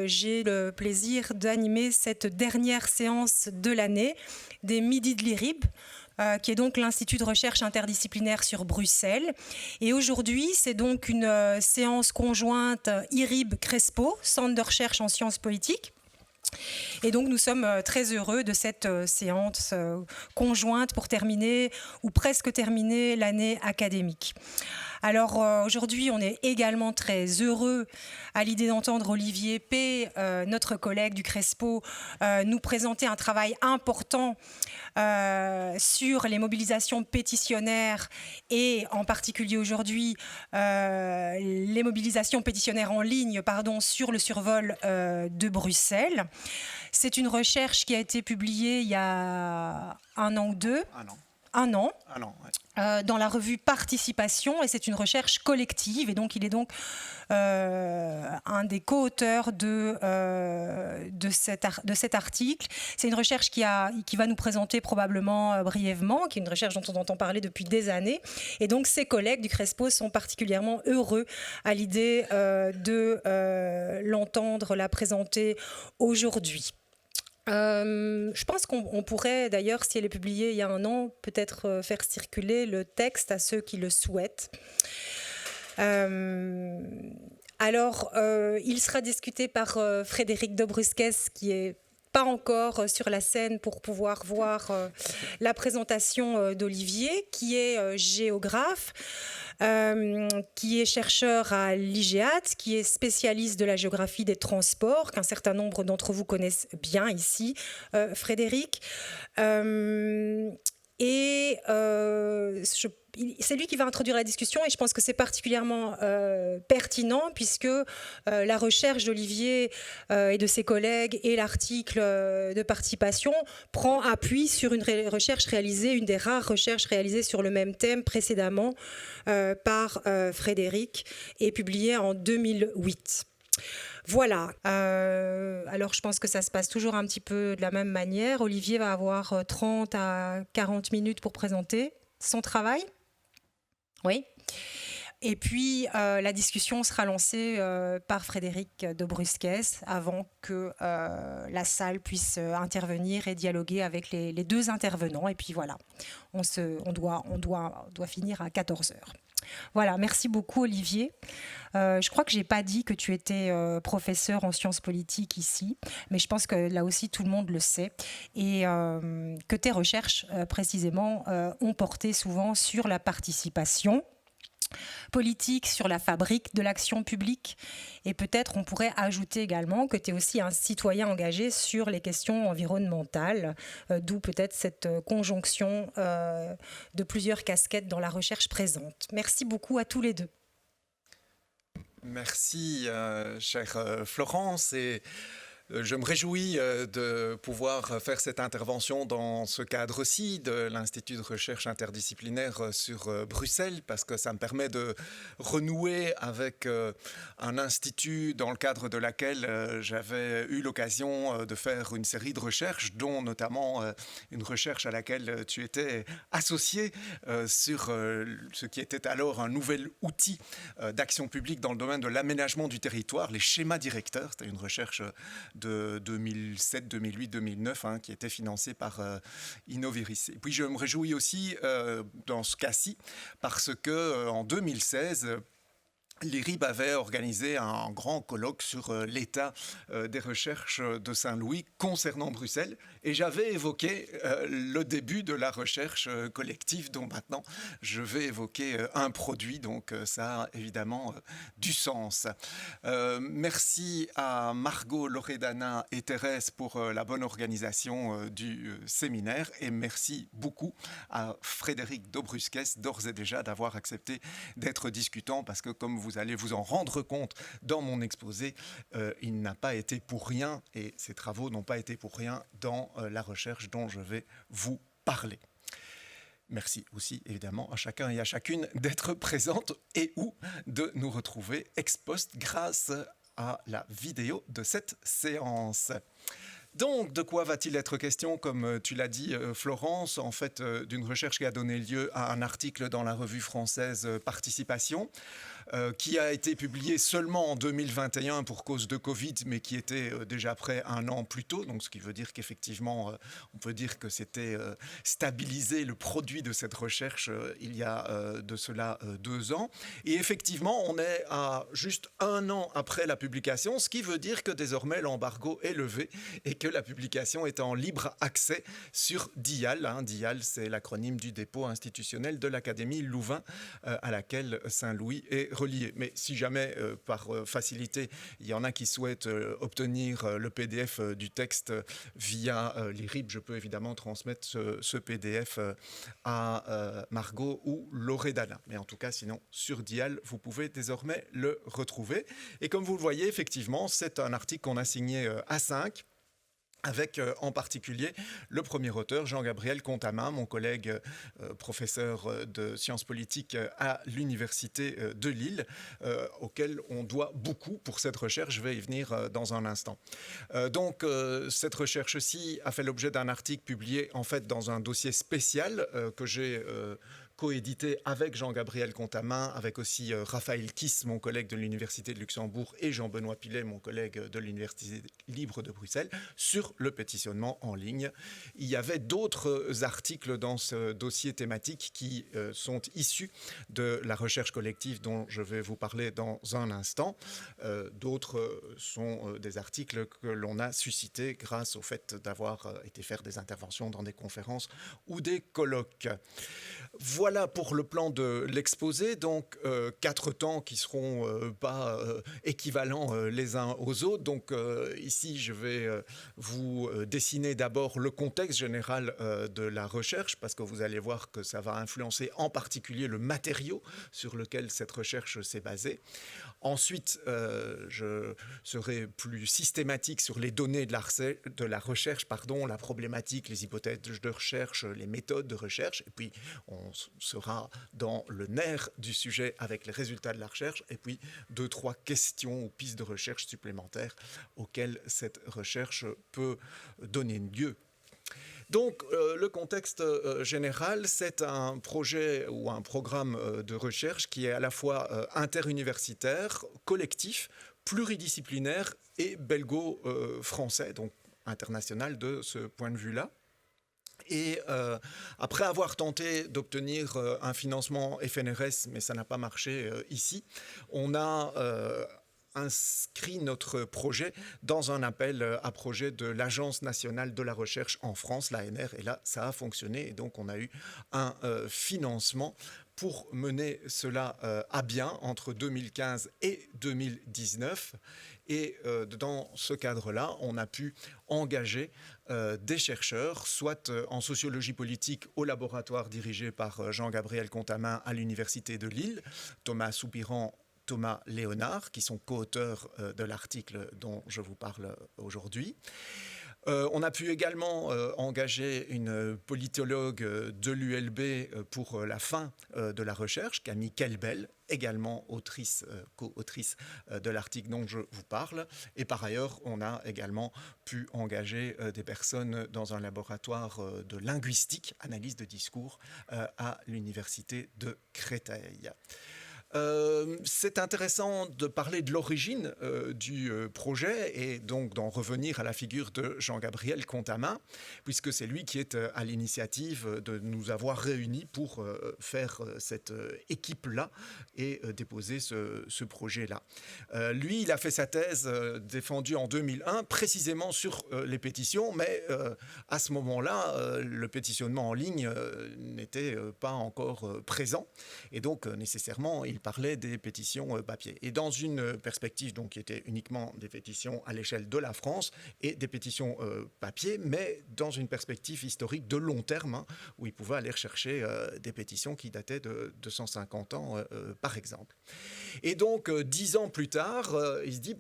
J'ai le plaisir d'animer cette dernière séance de l'année des Midis de l'IRIB, qui est donc l'Institut de recherche interdisciplinaire sur Bruxelles. Et aujourd'hui, c'est donc une séance conjointe IRIB-Crespo, Centre de recherche en sciences politiques. Et donc nous sommes très heureux de cette séance conjointe pour terminer, ou presque terminer, l'année académique. Alors aujourd'hui, on est également très heureux à l'idée d'entendre Olivier P., notre collègue du Crespo, nous présenter un travail important sur les mobilisations pétitionnaires et en particulier aujourd'hui les mobilisations pétitionnaires en ligne sur le survol de Bruxelles. C'est une recherche qui a été publiée il y a un an ou deux. Un an, ouais. Dans la revue Participation, et c'est une recherche collective, et donc il est donc un des co-auteurs de cet article. C'est une recherche qui va nous présenter probablement brièvement, qui est une recherche dont on entend parler depuis des années, et donc ses collègues du Crespo sont particulièrement heureux à l'idée de l'entendre la présenter aujourd'hui. Je pense qu'on pourrait d'ailleurs, si elle est publiée il y a un an, peut-être faire circuler le texte à ceux qui le souhaitent. Alors, il sera discuté par Frédéric Dobrusques, qui est pas encore sur la scène pour pouvoir voir la présentation d'Olivier, qui est géographe, qui est chercheur à l'IGEAT, qui est spécialiste de la géographie des transports, qu'un certain nombre d'entre vous connaissent bien ici, Frédéric. C'est lui qui va introduire la discussion, et je pense que c'est particulièrement pertinent puisque la recherche d'Olivier et de ses collègues et l'article de Participation prend appui sur une recherche réalisée, une des rares recherches réalisées sur le même thème précédemment par Frédéric et publiée en 2008. Voilà, alors je pense que ça se passe toujours un petit peu de la même manière. Olivier va avoir 30 à 40 minutes pour présenter son travail. Oui. Et puis la discussion sera lancée par Frédéric Dobrusques avant que la salle puisse intervenir et dialoguer avec les deux intervenants. Et puis voilà, on doit finir à 14h. Voilà, merci beaucoup Olivier. Je crois que je n'ai pas dit que tu étais professeur en sciences politiques ici, mais je pense que là aussi tout le monde le sait, et que tes recherches précisément ont porté souvent sur la participation politique, sur la fabrique de l'action publique, et peut-être on pourrait ajouter également que tu es aussi un citoyen engagé sur les questions environnementales, d'où peut-être cette conjonction de plusieurs casquettes dans la recherche présente. Merci beaucoup à tous les deux. Merci, chère Florence, et je me réjouis de pouvoir faire cette intervention dans ce cadre-ci de l'Institut de recherche interdisciplinaire sur Bruxelles, parce que ça me permet de renouer avec un institut dans le cadre de laquelle j'avais eu l'occasion de faire une série de recherches, dont notamment une recherche à laquelle tu étais associé sur ce qui était alors un nouvel outil d'action publique dans le domaine de l'aménagement du territoire, les schémas directeurs. C'était une recherche de 2007, 2008, 2009, qui était financée par Innoviris. Et puis je me réjouis aussi dans ce cas-ci parce que en 2016, l'IRIB avait organisé un grand colloque sur l'état des recherches de Saint-Louis concernant Bruxelles, et j'avais évoqué le début de la recherche collective dont maintenant je vais évoquer un produit, donc ça a évidemment du sens. Merci à Margot, Loredana et Thérèse pour la bonne organisation du séminaire, et merci beaucoup à Frédéric Dobrusques d'ores et déjà d'avoir accepté d'être discutant, parce que comme vous allez vous en rendre compte dans mon exposé, il n'a pas été pour rien, et ses travaux n'ont pas été pour rien dans la recherche dont je vais vous parler. Merci aussi évidemment à chacun et à chacune d'être présente et ou de nous retrouver ex post grâce à la vidéo de cette séance. Donc, de quoi va-t-il être question? Comme tu l'as dit, Florence, en fait, d'une recherche qui a donné lieu à un article dans la revue française Participation. qui a été publié seulement en 2021 pour cause de Covid, mais qui était déjà prêt un an plus tôt, donc ce qui veut dire qu'effectivement, on peut dire que c'était stabilisé le produit de cette recherche il y a de cela 2 ans. Et effectivement, on est à juste un an après la publication, ce qui veut dire que désormais l'embargo est levé et que la publication est en libre accès sur DIAL. DIAL, c'est l'acronyme du dépôt institutionnel de l'Académie Louvain, à laquelle Saint-Louis est relié. Mais si jamais, par facilité, il y en a qui souhaitent obtenir le PDF du texte via l'IRIB, je peux évidemment transmettre ce PDF à Margot ou Loredana. Mais en tout cas, sinon, sur DIAL, vous pouvez désormais le retrouver. Et comme vous le voyez, effectivement, c'est un article qu'on a signé à 5, avec en particulier le premier auteur, Jean-Gabriel Contamin, mon collègue professeur de sciences politiques à l'Université de Lille, auquel on doit beaucoup pour cette recherche. Je vais y venir dans un instant. Donc, cette recherche-ci a fait l'objet d'un article publié en fait dans un dossier spécial que j'ai coédité avec Jean-Gabriel Contamin, avec aussi Raphaël Kiss, mon collègue de l'Université de Luxembourg, et Jean-Benoît Pilet, mon collègue de l'Université libre de Bruxelles, sur le pétitionnement en ligne. Il y avait d'autres articles dans ce dossier thématique qui sont issus de la recherche collective dont je vais vous parler dans un instant. D'autres sont des articles que l'on a suscités grâce au fait d'avoir été faire des interventions dans des conférences ou des colloques. Voilà pour le plan de l'exposé, donc 4 temps qui seront pas équivalents les uns aux autres. Donc ici, je vais vous dessiner d'abord le contexte général de la recherche, parce que vous allez voir que ça va influencer en particulier le matériau sur lequel cette recherche s'est basée. Ensuite, je serai plus systématique sur les données de la recherche, la problématique, les hypothèses de recherche, les méthodes de recherche, et puis on sera dans le nerf du sujet avec les résultats de la recherche, et puis 2-3 questions ou pistes de recherche supplémentaires auxquelles cette recherche peut donner lieu. Donc, le contexte général, c'est un projet ou un programme de recherche qui est à la fois interuniversitaire, collectif, pluridisciplinaire et belgo-français, donc international de ce point de vue-là. Et après avoir tenté d'obtenir un financement FNRS, mais ça n'a pas marché ici, on a inscrit notre projet dans un appel à projet de l'Agence nationale de la recherche en France, l'ANR, et là, ça a fonctionné, et donc on a eu un financement pour mener cela à bien entre 2015 et 2019. Et dans ce cadre-là, on a pu engager des chercheurs, soit en sociologie politique au laboratoire dirigé par Jean-Gabriel Contamin à l'Université de Lille, Thomas Soupiran, Thomas Léonard, qui sont co-auteurs de l'article dont je vous parle aujourd'hui. On a pu également engager une politologue de l'ULB pour la fin de la recherche, Camille Kelbel, également co-autrice de l'article dont je vous parle. Et par ailleurs, on a également pu engager des personnes dans un laboratoire de linguistique, analyse de discours, à l'Université de Créteil. C'est intéressant de parler de l'origine du projet et donc d'en revenir à la figure de Jean-Gabriel Contamin, puisque c'est lui qui est à l'initiative de nous avoir réunis pour faire cette équipe-là et déposer ce projet-là. Lui, il a fait sa thèse défendue en 2001, précisément sur les pétitions, mais à ce moment-là, le pétitionnement en ligne n'était pas encore présent, et donc nécessairement, il parlait des pétitions papier. Et dans une perspective donc, qui était uniquement des pétitions à l'échelle de la France et des pétitions papier, mais dans une perspective historique de long terme, où il pouvait aller rechercher des pétitions qui dataient de 250 ans, par exemple. Et donc, 10 ans plus tard, il se dit,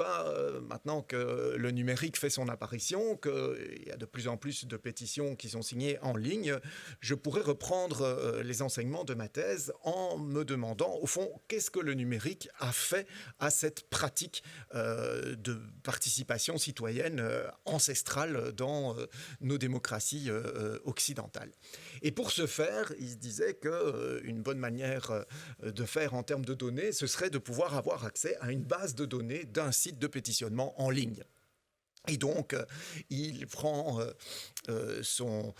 maintenant que le numérique fait son apparition, qu'il y a de plus en plus de pétitions qui sont signées en ligne, je pourrais reprendre les enseignements de ma thèse en me demandant, au fond, qu'est-ce que le numérique a fait à cette pratique de participation citoyenne ancestrale dans nos démocraties occidentales. Et pour ce faire, il se disait qu'une bonne manière de faire en termes de données, ce serait de pouvoir avoir accès à une base de données d'un site de pétitionnement en ligne. Et donc, il prend son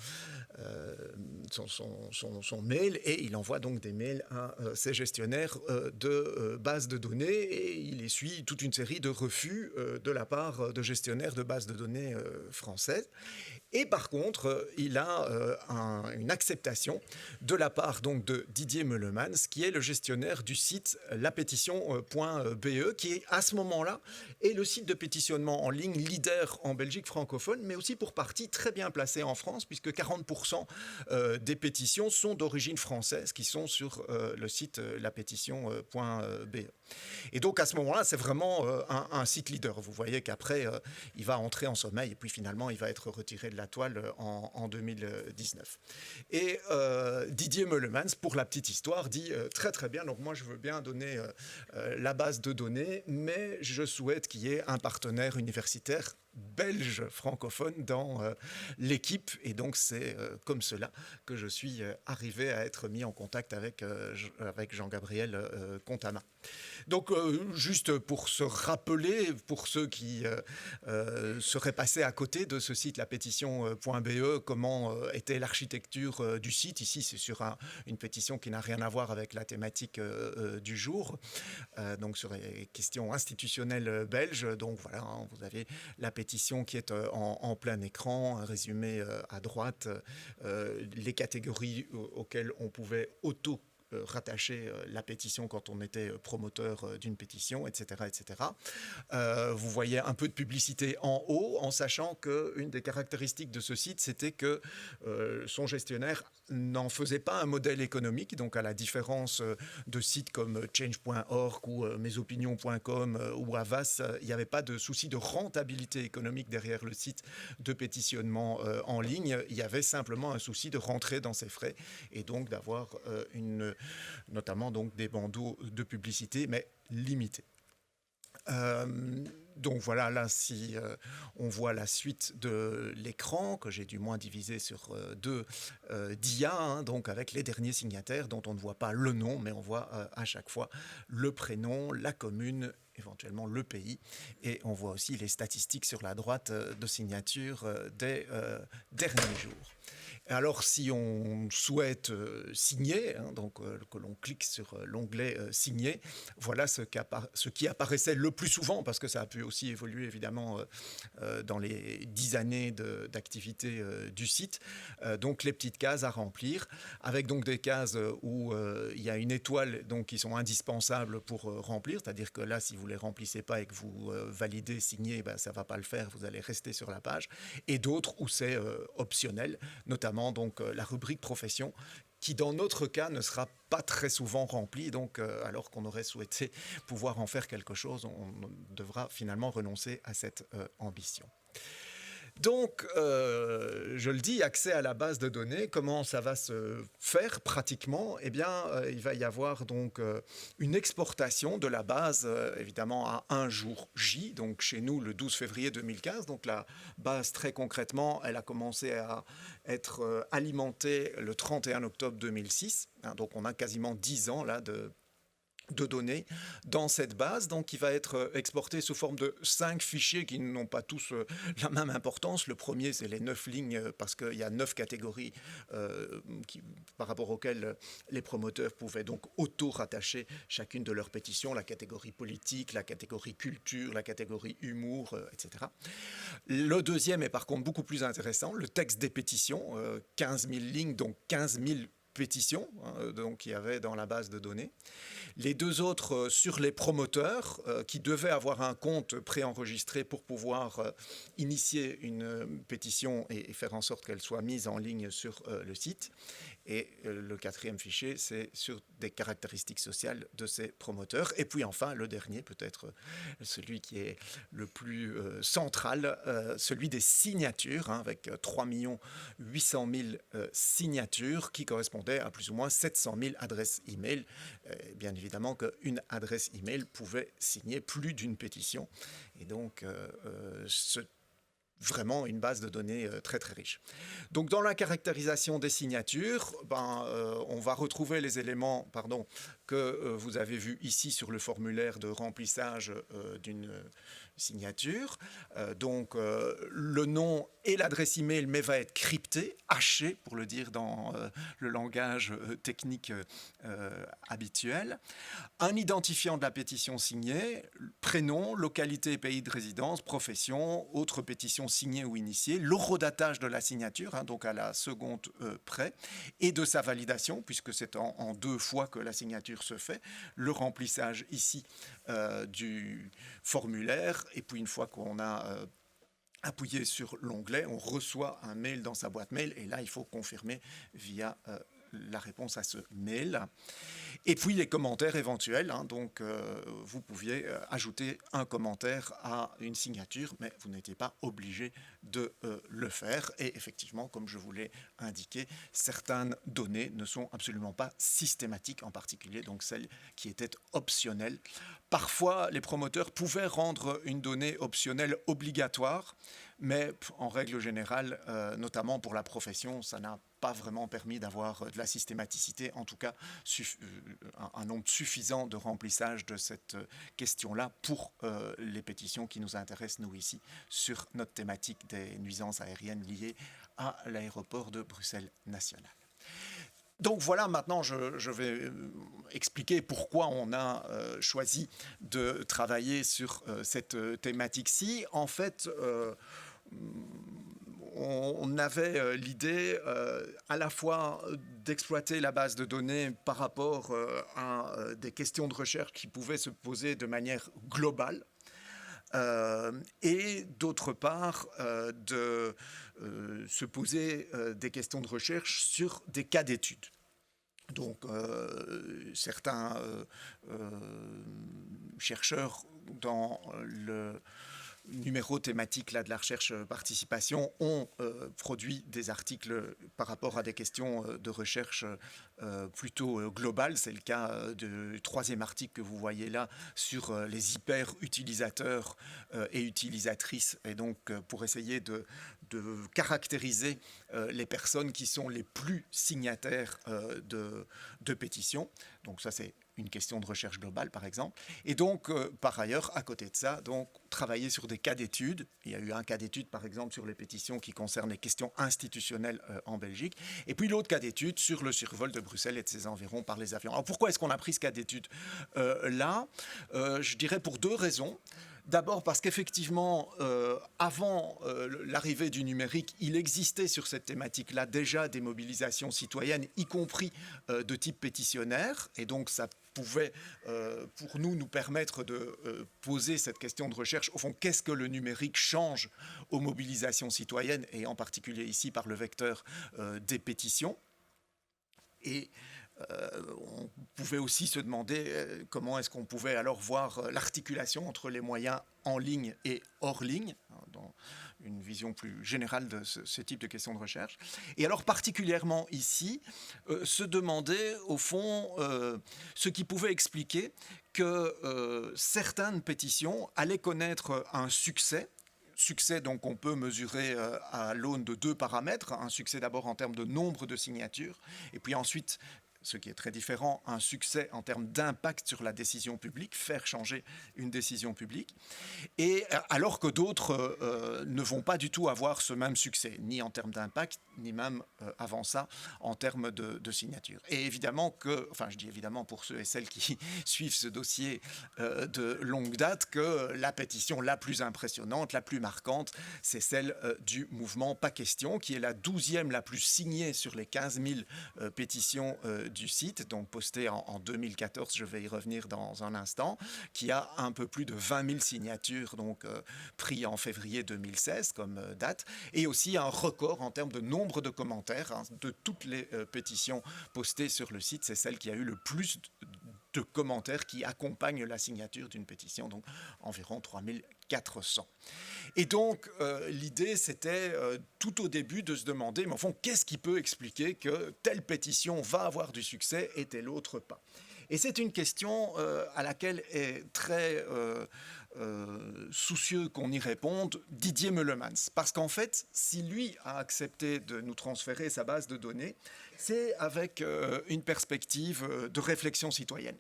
mail et il envoie donc des mails à ses gestionnaires de bases de données et il essuie toute une série de refus de la part de gestionnaires de bases de données françaises. Et par contre, il a une acceptation de la part donc, de Didier Meulemans, qui est le gestionnaire du site lapétition.be, qui à ce moment-là est le site de pétitionnement en ligne leader en Belgique francophone, mais aussi pour partie très bien placé en France, puisque 40% des pétitions sont d'origine française, qui sont sur le site lapétition.be. Et donc à ce moment-là, c'est vraiment un site leader. Vous voyez qu'après, il va entrer en sommeil et puis finalement, il va être retiré de la toile en 2019. Et Didier Meulemans, pour la petite histoire, dit très très bien, donc moi je veux bien donner la base de données, mais je souhaite qu'il y ait un partenaire universitaire belge francophone dans l'équipe. Et donc c'est comme cela que je suis arrivé à être mis en contact avec Jean-Gabriel Contama. Donc juste pour se rappeler, pour ceux qui seraient passés à côté de ce site, lapétition.be, comment était l'architecture du site. Ici, c'est sur une pétition qui n'a rien à voir avec la thématique du jour, donc sur les questions institutionnelles belges. Donc voilà, hein, vous avez la pétition qui est en plein écran, un résumé à droite, les catégories auxquelles on pouvait rattacher la pétition quand on était promoteur d'une pétition, etc. etc. Vous voyez un peu de publicité en haut, en sachant qu'une des caractéristiques de ce site, c'était que son gestionnaire n'en faisait pas un modèle économique, donc à la différence de sites comme change.org ou mesopinions.com ou Havas, il n'y avait pas de souci de rentabilité économique derrière le site de pétitionnement en ligne, il y avait simplement un souci de rentrer dans ses frais et donc d'avoir notamment donc des bandeaux de publicité, mais limités. Donc voilà, là, si on voit la suite de l'écran, que j'ai du moins divisé sur deux dias, hein, donc avec les derniers signataires dont on ne voit pas le nom, mais on voit à chaque fois le prénom, la commune, éventuellement le pays, et on voit aussi les statistiques sur la droite de signature des derniers jours. Alors, si on souhaite signer, hein, donc que l'on clique sur l'onglet signer, voilà ce qui apparaissait le plus souvent, parce que ça a pu aussi évoluer évidemment dans les 10 années d'activité du site. Donc, les petites cases à remplir, avec donc des cases où il y a une étoile donc, qui sont indispensables pour remplir, c'est-à-dire que là, si vous ne les remplissez pas et que vous validez signer, ben, ça ne va pas le faire, vous allez rester sur la page. Et d'autres où c'est optionnel, notamment donc la rubrique profession qui dans notre cas ne sera pas très souvent remplie, donc alors qu'on aurait souhaité pouvoir en faire quelque chose, on devra finalement renoncer à cette ambition. Donc, je le dis, accès à la base de données, comment ça va se faire pratiquement? Eh bien, il va y avoir donc une exportation de la base, évidemment, à un jour J, donc chez nous, le 12 février 2015. Donc, la base, très concrètement, elle a commencé à être alimentée le 31 octobre 2006. Hein, donc, on a quasiment 10 ans là de données dans cette base, donc qui va être exporté sous forme de 5 fichiers qui n'ont pas tous la même importance. Le premier, c'est les 9 lignes, parce qu'il y a 9 catégories par rapport auxquelles les promoteurs pouvaient donc auto-rattacher chacune de leurs pétitions, la catégorie politique, la catégorie culture, la catégorie humour, etc. Le deuxième est par contre beaucoup plus intéressant, le texte des pétitions, 15 000 lignes, donc 15 000 pétitions donc, qu'il y avait dans la base de données. Les deux autres sur les promoteurs qui devaient avoir un compte préenregistré pour pouvoir initier une pétition et faire en sorte qu'elle soit mise en ligne sur le site. Et le quatrième fichier, c'est sur des caractéristiques sociales de ces promoteurs. Et puis enfin, le dernier, peut-être celui qui est le plus central, celui des signatures, hein, avec 3 800 000 signatures qui correspondaient correspondait à plus ou moins 700 000 adresses e-mail. Bien évidemment qu'une adresse e-mail pouvait signer plus d'une pétition. Et donc, vraiment une base de données très très riche. Donc dans la caractérisation des signatures, on va retrouver les éléments que vous avez vus ici sur le formulaire de remplissage d'une signature. Donc le nom et l'adresse email, mais va être crypté, haché pour le dire dans le langage technique habituel. Un identifiant de la pétition signée, prénom, localité et pays de résidence, profession, autre pétition signée ou initiée, l'horodatage de la signature, donc à la seconde près, et de sa validation, puisque c'est en 2 fois que la signature se fait, le remplissage ici du formulaire, et puis une fois qu'on a appuyé sur l'onglet, on reçoit un mail dans sa boîte mail, et là il faut confirmer via la réponse à ce mail. Et puis les commentaires éventuels, donc vous pouviez ajouter un commentaire à une signature, mais vous n'étiez pas obligé de le faire. Et effectivement, comme je vous l'ai indiqué, certaines données ne sont absolument pas systématiques, en particulier donc celles qui étaient optionnelles. Parfois, les promoteurs pouvaient rendre une donnée optionnelle obligatoire, mais en règle générale, notamment pour la profession, ça n'a pas vraiment permis d'avoir de la systématicité, en tout cas un nombre suffisant de remplissage de cette question-là pour les pétitions qui nous intéressent, nous, ici, sur notre thématique des nuisances aériennes liées à l'aéroport de Bruxelles National. Donc voilà, maintenant je vais expliquer pourquoi on a choisi de travailler sur cette thématique-ci. En fait, on avait l'idée à la fois d'exploiter la base de données par rapport à des questions de recherche qui pouvaient se poser de manière globale, et d'autre part de se poser des questions de recherche sur des cas d'études. Donc certains chercheurs dans le numéro thématique là, de la recherche participation ont produit des articles par rapport à des questions de recherche plutôt globales. C'est le cas du 3e article que vous voyez là sur les hyper-utilisateurs et utilisatrices, et donc pour essayer de caractériser les personnes qui sont les plus signataires de pétitions. Donc ça, c'est une question de recherche globale, par exemple. Et donc, par ailleurs, à côté de ça, donc, travailler sur des cas d'études. Il y a eu un cas d'étude, par exemple, sur les pétitions qui concernent les questions institutionnelles en Belgique. Et puis l'autre cas d'étude sur le survol de Bruxelles et de ses environs par les avions. Alors, pourquoi est-ce qu'on a pris ce cas d'étude là? Je dirais pour 2 raisons. D'abord parce qu'effectivement, avant l'arrivée du numérique, il existait sur cette thématique-là déjà des mobilisations citoyennes, y compris de type pétitionnaire. Et donc, ça pouvait, pour nous permettre de poser cette question de recherche. Au fond, qu'est-ce que le numérique change aux mobilisations citoyennes, et en particulier ici par le vecteur des pétitions. Et on pouvait aussi se demander comment est-ce qu'on pouvait alors voir l'articulation entre les moyens en ligne et hors ligne, dans une vision plus générale de ce type de questions de recherche. Et alors particulièrement ici, se demander au fond ce qui pouvait expliquer que certaines pétitions allaient connaître un succès. Succès, donc, on peut mesurer à l'aune de 2 paramètres. Un succès d'abord en termes de nombre de signatures, et puis ensuite, ce qui est très différent, un succès en termes d'impact sur la décision publique, faire changer une décision publique, et alors que d'autres ne vont pas du tout avoir ce même succès, ni en termes d'impact, ni même avant ça, en termes de signature. Et évidemment que, enfin je dis évidemment pour ceux et celles qui suivent ce dossier de longue date, que la pétition la plus impressionnante, la plus marquante, c'est celle du mouvement Pas Question, qui est la 12e la plus signée sur les 15 000 pétitions du site, donc postée en 2014, je vais y revenir dans un instant, qui a un peu plus de 20 000 signatures, donc pris en février 2016 comme date, et aussi un record en termes de nombre de commentaires de toutes les pétitions postées sur le site. C'est celle qui a eu le plus de commentaires qui accompagnent la signature d'une pétition, donc environ 3400. Et donc, l'idée, c'était tout au début de se demander, mais au fond, qu'est-ce qui peut expliquer que telle pétition va avoir du succès et telle autre pas? Et c'est une question à laquelle est très soucieux qu'on y réponde Didier Meulemans. Parce qu'en fait, si lui a accepté de nous transférer sa base de données, c'est avec une perspective de réflexion citoyenne.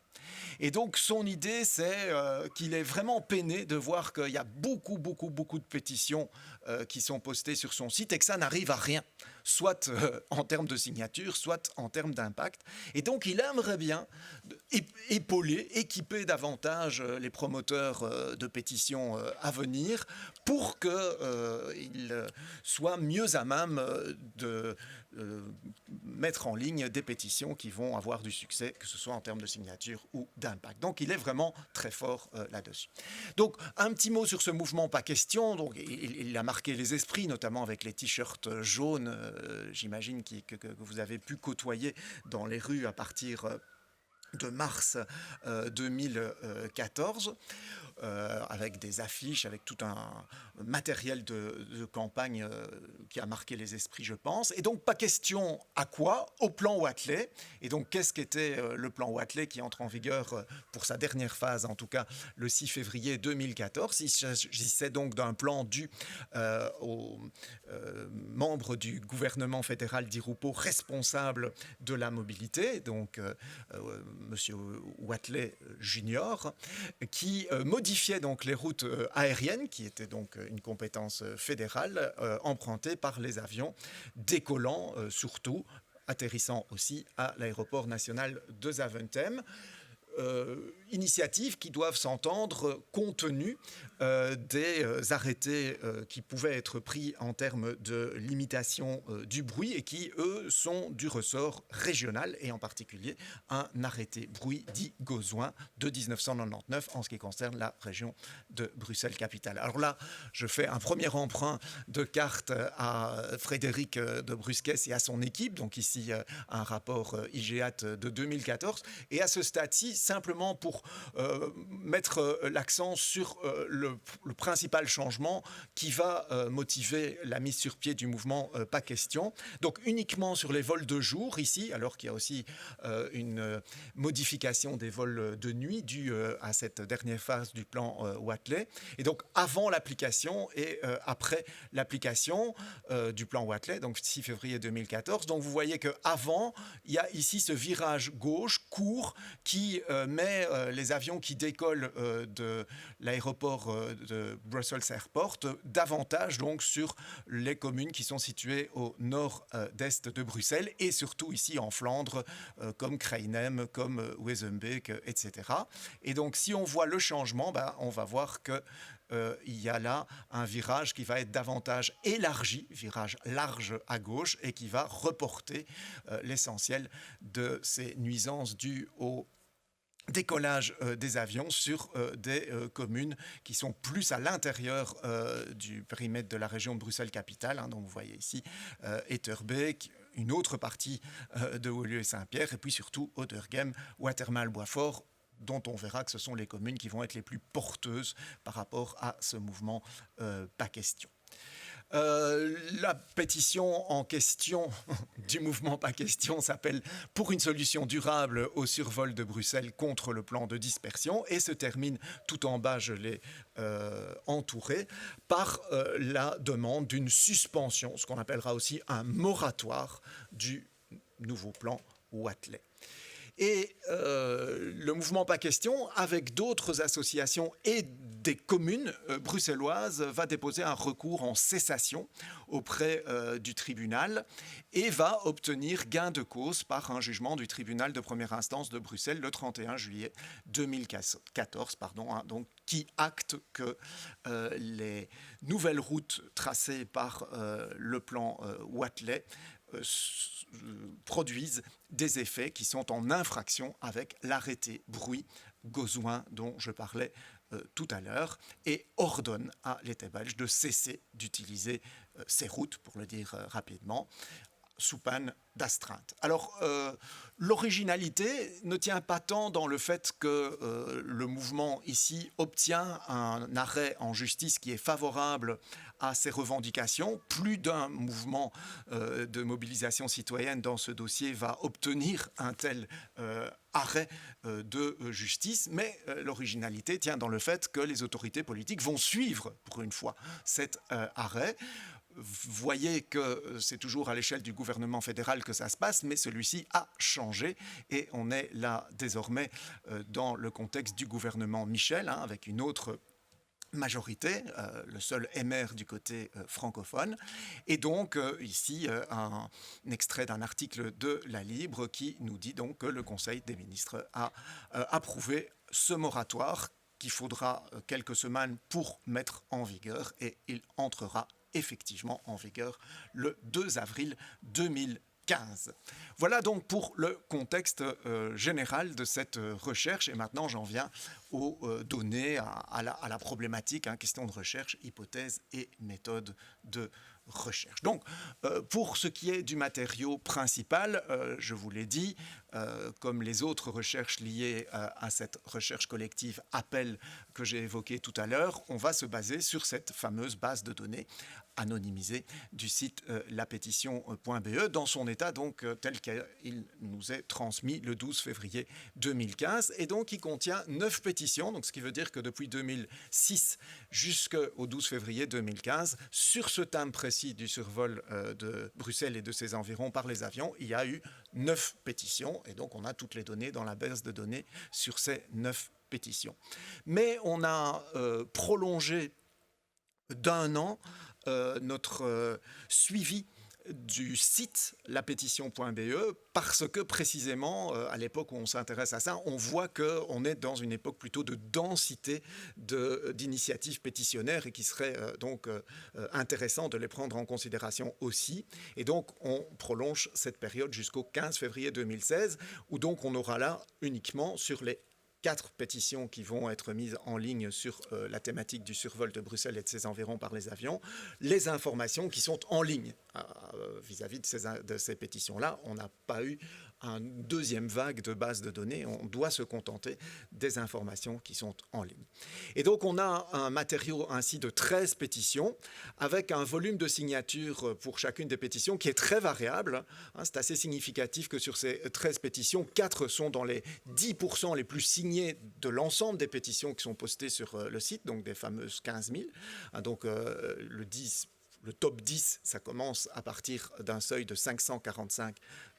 Et donc, son idée, c'est qu'il est vraiment peiné de voir qu'il y a beaucoup de pétitions qui sont postées sur son site et que ça n'arrive à rien, soit en termes de signature, soit en termes d'impact. Et donc, il aimerait bien épauler, équiper davantage les promoteurs de pétitions à venir pour qu'ils soient mieux à même de mettre en ligne des pétitions qui vont avoir du succès, que ce soit en termes de signature ou d'impact. Donc il est vraiment très fort là-dessus. Donc un petit mot sur ce mouvement Pas Question. Donc, il a marqué les esprits, notamment avec les t-shirts jaunes, j'imagine, que vous avez pu côtoyer dans les rues à partir de mars 2014. Avec des affiches, avec tout un matériel de campagne qui a marqué les esprits, je pense. Et donc, pas question à quoi? Au plan Watley. Et donc, qu'est-ce qu'était le plan Watley qui entre en vigueur pour sa dernière phase, en tout cas le 6 février 2014? Il s'agissait donc d'un plan dû aux membres du gouvernement fédéral d'Irupo responsable de la mobilité, donc Monsieur Watley Junior, qui modifiait donc les routes aériennes, qui étaient donc une compétence fédérale, empruntées par les avions décollant, surtout atterrissant aussi à l'aéroport national de Zaventem. Initiatives qui doivent s'entendre compte tenu des arrêtés qui pouvaient être pris en termes de limitation du bruit et qui, eux, sont du ressort régional et en particulier un arrêté bruit dit Gauzoin de 1999 en ce qui concerne la région de Bruxelles-Capitale. Alors là, je fais un premier emprunt de carte à Frédéric de Brusquès et à son équipe, donc ici un rapport IGAT de 2014, et à ce stade-ci, simplement pour mettre l'accent sur le principal changement qui va motiver la mise sur pied du mouvement Pas Question. Donc uniquement sur les vols de jour ici, alors qu'il y a aussi une modification des vols de nuit due à cette dernière phase du plan Watley. Et donc avant l'application et après l'application du plan Watley, donc 6 février 2014. Donc vous voyez qu'avant, il y a ici ce virage gauche court qui met les avions qui décollent de l'aéroport de Brussels Airport davantage donc sur les communes qui sont situées au nord-est de Bruxelles et surtout ici en Flandre comme Kreinem, comme Wezenbeek, etc. Et donc si on voit le changement, on va voir que il y a là un virage qui va être davantage élargi, virage large à gauche, et qui va reporter l'essentiel de ces nuisances dues au décollage des avions sur des communes qui sont plus à l'intérieur du périmètre de la région de Bruxelles-Capitale. Donc vous voyez ici Etterbeek, une autre partie de Woluwe et Saint-Pierre, et puis surtout Oderghem, Watermael, Boisfort, dont on verra que ce sont les communes qui vont être les plus porteuses par rapport à ce mouvement Pas Question. La pétition en question du mouvement Pas Question s'appelle « Pour une solution durable au survol de Bruxelles contre le plan de dispersion » et se termine tout en bas, je l'ai entouré, par la demande d'une suspension, ce qu'on appellera aussi un moratoire du nouveau plan Watley. Et le mouvement Pas Question, avec d'autres associations et des communes bruxelloises, va déposer un recours en cessation auprès du tribunal et va obtenir gain de cause par un jugement du tribunal de première instance de Bruxelles le 31 juillet 2014, donc, qui acte que les nouvelles routes tracées par le plan Watley produisent des effets qui sont en infraction avec l'arrêté bruit Gauzoin dont je parlais tout à l'heure et ordonne à l'État belge de cesser d'utiliser ces routes, pour le dire rapidement, sous peine d'astreinte. Alors, l'originalité ne tient pas tant dans le fait que le mouvement ici obtient un arrêt en justice qui est favorable à ses revendications. Plus d'un mouvement de mobilisation citoyenne dans ce dossier va obtenir un tel arrêt de justice, mais l'originalité tient dans le fait que les autorités politiques vont suivre, pour une fois, cet arrêt. Vous voyez que c'est toujours à l'échelle du gouvernement fédéral que ça se passe, mais celui-ci a changé et on est là désormais dans le contexte du gouvernement Michel, avec une autre majorité, le seul émer du côté francophone. Et donc, ici, un extrait d'un article de La Libre qui nous dit donc que le Conseil des ministres a approuvé ce moratoire qu'il faudra quelques semaines pour mettre en vigueur et il entrera effectivement en vigueur le 2 avril 2015. Voilà donc pour le contexte général de cette recherche. Et maintenant, j'en viens aux données, à la problématique, question de recherche, hypothèse et méthode de recherche. Donc, pour ce qui est du matériau principal, je vous l'ai dit, comme les autres recherches liées à cette recherche collective Appel que j'ai évoquée tout à l'heure, on va se baser sur cette fameuse base de données anonymisée du site lapétition.be dans son état donc tel qu'il nous est transmis le 12 février 2015 et donc il contient 9 pétitions, donc ce qui veut dire que depuis 2006 jusqu'au 12 février 2015, sur ce thème précis du survol de Bruxelles et de ses environs par les avions, il y a eu 9 pétitions et donc on a toutes les données dans la base de données sur ces 9 pétitions. Mais on a prolongé d'un an notre suivi du site lapétition.be parce que précisément à l'époque où on s'intéresse à ça, on voit qu'on est dans une époque plutôt de densité d'initiatives pétitionnaires et qu'il serait donc intéressant de les prendre en considération aussi. Et donc on prolonge cette période jusqu'au 15 février 2016 où donc on aura là uniquement sur les 4 pétitions qui vont être mises en ligne sur la thématique du survol de Bruxelles et de ses environs par les avions, les informations qui sont en ligne vis-à-vis de ces pétitions-là. On n'a pas eu une deuxième vague de bases de données, on doit se contenter des informations qui sont en ligne. Et donc on a un matériau ainsi de 13 pétitions avec un volume de signatures pour chacune des pétitions qui est très variable. C'est assez significatif que sur ces 13 pétitions, 4 sont dans les 10% les plus signés de l'ensemble des pétitions qui sont postées sur le site, donc des fameuses 15 000. Donc le top 10, ça commence à partir d'un seuil de 545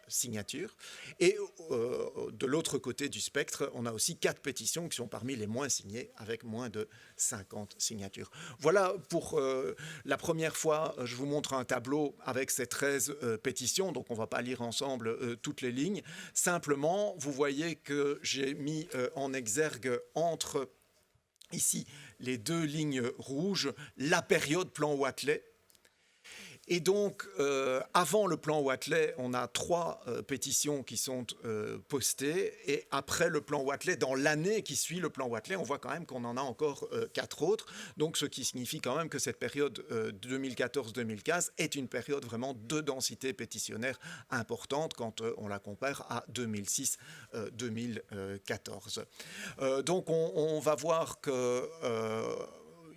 signatures. Et de l'autre côté du spectre, on a aussi 4 pétitions qui sont parmi les moins signées, avec moins de 50 signatures. Voilà pour la première fois, je vous montre un tableau avec ces 13 pétitions, donc on ne va pas lire ensemble toutes les lignes. Simplement, vous voyez que j'ai mis en exergue entre, ici, les 2 lignes rouges, la période plan Wathelet. Et donc, avant le plan Wathelet, on a 3 pétitions qui sont postées. Et après le plan Wathelet, dans l'année qui suit le plan Wathelet, on voit quand même qu'on en a encore 4 autres. Donc, ce qui signifie quand même que cette période 2014-2015 est une période vraiment de densité pétitionnaire importante quand on la compare à 2006-2014. Donc, on va voir que...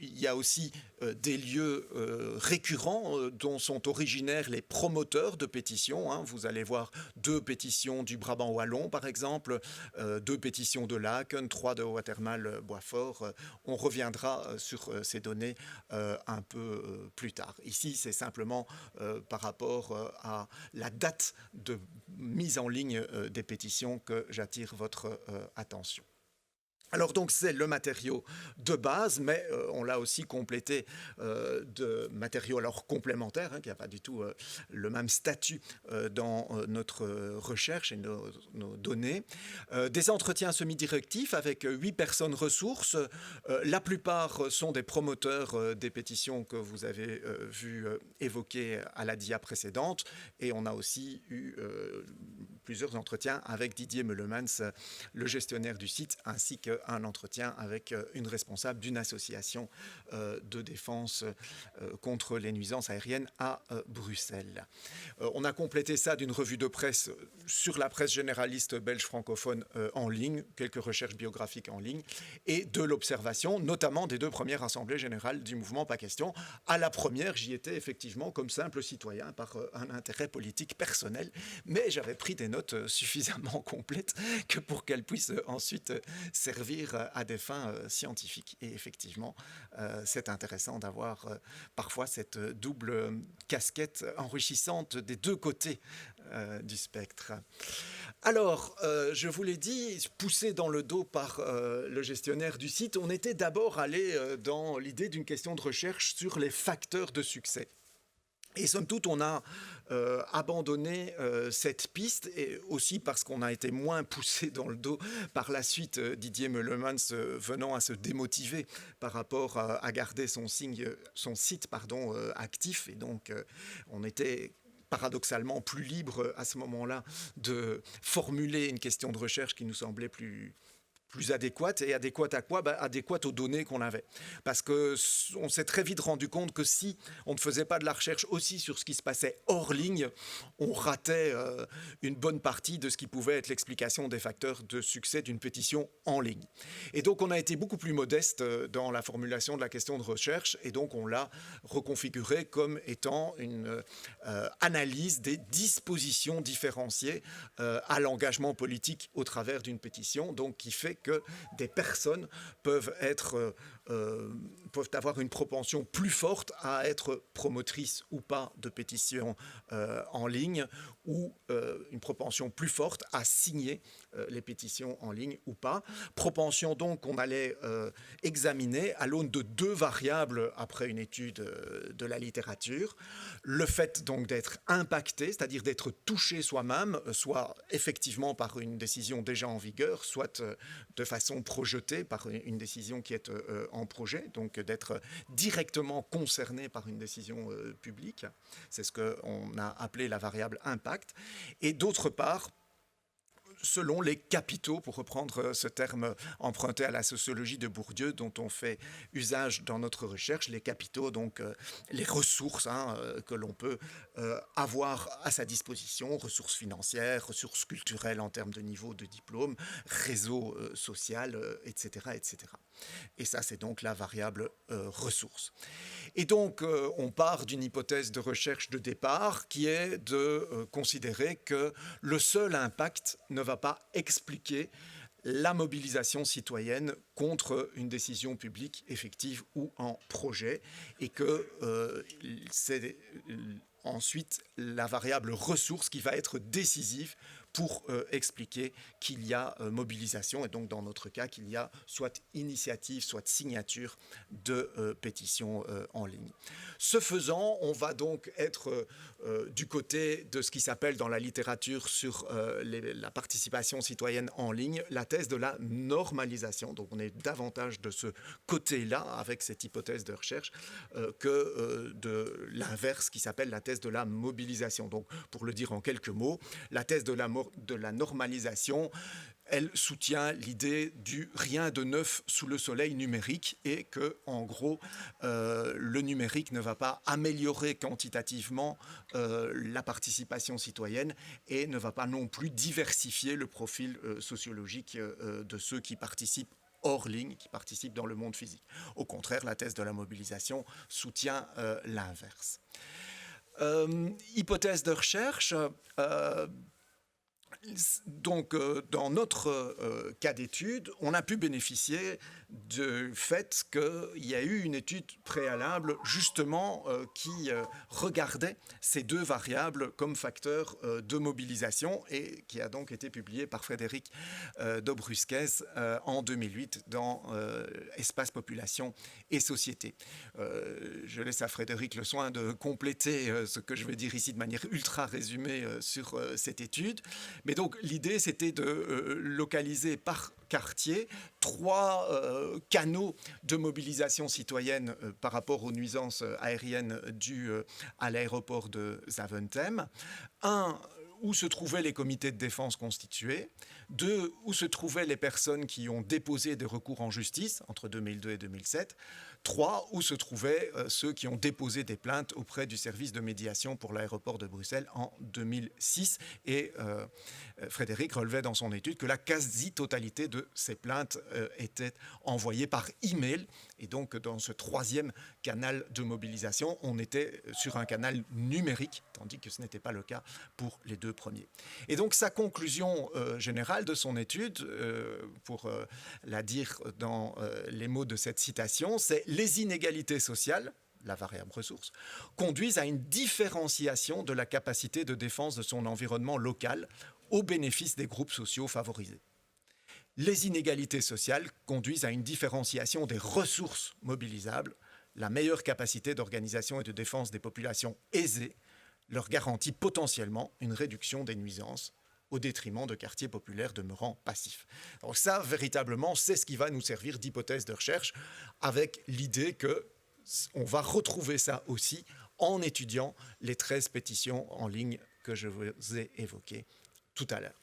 il y a aussi des lieux récurrents dont sont originaires les promoteurs de pétitions. Vous allez voir 2 pétitions du Brabant Wallon, par exemple, 2 pétitions de Laken, 3 de Watermal-Boisfort. On reviendra sur ces données un peu plus tard. Ici, c'est simplement par rapport à la date de mise en ligne des pétitions que j'attire votre attention. Alors donc c'est le matériau de base, mais on l'a aussi complété de matériaux alors complémentaires, qui n'a pas du tout le même statut dans notre recherche et nos données. Des entretiens semi-directifs avec 8 personnes ressources. La plupart sont des promoteurs des pétitions que vous avez vu évoquées à la dia précédente. Et on a aussi eu plusieurs entretiens avec Didier Meulemans, le gestionnaire du site, ainsi qu'un entretien avec une responsable d'une association de défense contre les nuisances aériennes à Bruxelles. On a complété ça d'une revue de presse sur la presse généraliste belge francophone en ligne, quelques recherches biographiques en ligne, et de l'observation, notamment des 2 premières assemblées générales du mouvement Pas Question. À la première, j'y étais effectivement comme simple citoyen par un intérêt politique personnel, mais j'avais pris des notes suffisamment complètes que pour qu'elles puissent ensuite servir à des fins scientifiques. Et effectivement, c'est intéressant d'avoir parfois cette double casquette enrichissante des 2 côtés du spectre. Alors, je vous l'ai dit, poussé dans le dos par le gestionnaire du site, on était d'abord allé dans l'idée d'une question de recherche sur les facteurs de succès. Et somme toute, on a abandonné cette piste, et aussi parce qu'on a été moins poussé dans le dos par la suite, Didier Meulemans venant à se démotiver par rapport à garder son site actif. Et donc, on était paradoxalement plus libre à ce moment-là de formuler une question de recherche qui nous semblait plus adéquate. Et adéquate à quoi ? Adéquate aux données qu'on avait. Parce qu'on s'est très vite rendu compte que si on ne faisait pas de la recherche aussi sur ce qui se passait hors ligne, on ratait une bonne partie de ce qui pouvait être l'explication des facteurs de succès d'une pétition en ligne. Et donc on a été beaucoup plus modeste dans la formulation de la question de recherche, et donc on l'a reconfigurée comme étant une analyse des dispositions différenciées à l'engagement politique au travers d'une pétition, donc qui fait que des personnes peuvent avoir une propension plus forte à être promotrices ou pas de pétitions en ligne, ou une propension plus forte à signer les pétitions en ligne ou pas. Propension donc qu'on allait examiner à l'aune de 2 variables après une étude de la littérature. Le fait donc d'être impacté, c'est-à-dire d'être touché soi-même, soit effectivement par une décision déjà en vigueur, soit de façon projetée par une décision qui est en projet, donc d'être directement concerné par une décision publique. C'est ce qu'on a appelé la variable impact. Et d'autre part, selon les capitaux, pour reprendre ce terme emprunté à la sociologie de Bourdieu, dont on fait usage dans notre recherche, les capitaux, donc les ressources que l'on peut avoir à sa disposition, ressources financières, ressources culturelles en termes de niveau de diplôme, réseau social, etc., etc. Et ça, c'est donc la variable ressources. Et donc, on part d'une hypothèse de recherche de départ qui est de considérer que le seul impact ne va pas expliquer la mobilisation citoyenne contre une décision publique effective ou en projet, et que c'est ensuite la variable ressources qui va être décisive pour expliquer qu'il y a mobilisation, et donc dans notre cas qu'il y a soit initiative, soit signature de pétitions en ligne. Ce faisant, on va donc être du côté de ce qui s'appelle dans la littérature sur la participation citoyenne en ligne, la thèse de la normalisation. Donc on est davantage de ce côté-là avec cette hypothèse de recherche que de l'inverse qui s'appelle la thèse de la mobilisation. Donc pour le dire en quelques mots, la thèse de la normalisation, elle soutient l'idée du rien de neuf sous le soleil numérique, et que, en gros, le numérique ne va pas améliorer quantitativement la participation citoyenne, et ne va pas non plus diversifier le profil sociologique de ceux qui participent hors ligne, qui participent dans le monde physique. Au contraire, la thèse de la mobilisation soutient l'inverse. Hypothèse de recherche. Donc, dans notre cas d'étude, on a pu bénéficier du fait qu'il y a eu une étude préalable justement qui regardait ces 2 variables comme facteurs de mobilisation, et qui a donc été publiée par Frédéric Dobrusquez en 2008 dans Espace, Population et Société. Je laisse à Frédéric le soin de compléter ce que je vais dire ici de manière ultra résumée sur cette étude. Mais donc l'idée, c'était de localiser par quartier 3 canaux de mobilisation citoyenne par rapport aux nuisances aériennes dues à l'aéroport de Zaventem. Un où se trouvaient les comités de défense constitués. 2, où se trouvaient les personnes qui ont déposé des recours en justice entre 2002 et 2007. 3, où se trouvaient ceux qui ont déposé des plaintes auprès du service de médiation pour l'aéroport de Bruxelles en 2006. Et Frédéric relevait dans son étude que la quasi-totalité de ces plaintes étaient envoyées par email. Et donc, dans ce 3e canal de mobilisation, on était sur un canal numérique, tandis que ce n'était pas le cas pour les 2 premiers. Et donc, sa conclusion générale de son étude, pour la dire dans les mots de cette citation, c'est « Les inégalités sociales », la variable ressource, conduisent à une différenciation de la capacité de défense de son environnement local au bénéfice des groupes sociaux favorisés. Les inégalités sociales conduisent à une différenciation des ressources mobilisables. La meilleure capacité d'organisation et de défense des populations aisées leur garantit potentiellement une réduction des nuisances au détriment de quartiers populaires demeurant passifs. Donc ça, véritablement, c'est ce qui va nous servir d'hypothèse de recherche, avec l'idée qu'on va retrouver ça aussi en étudiant les 13 pétitions en ligne que je vous ai évoquées tout à l'heure.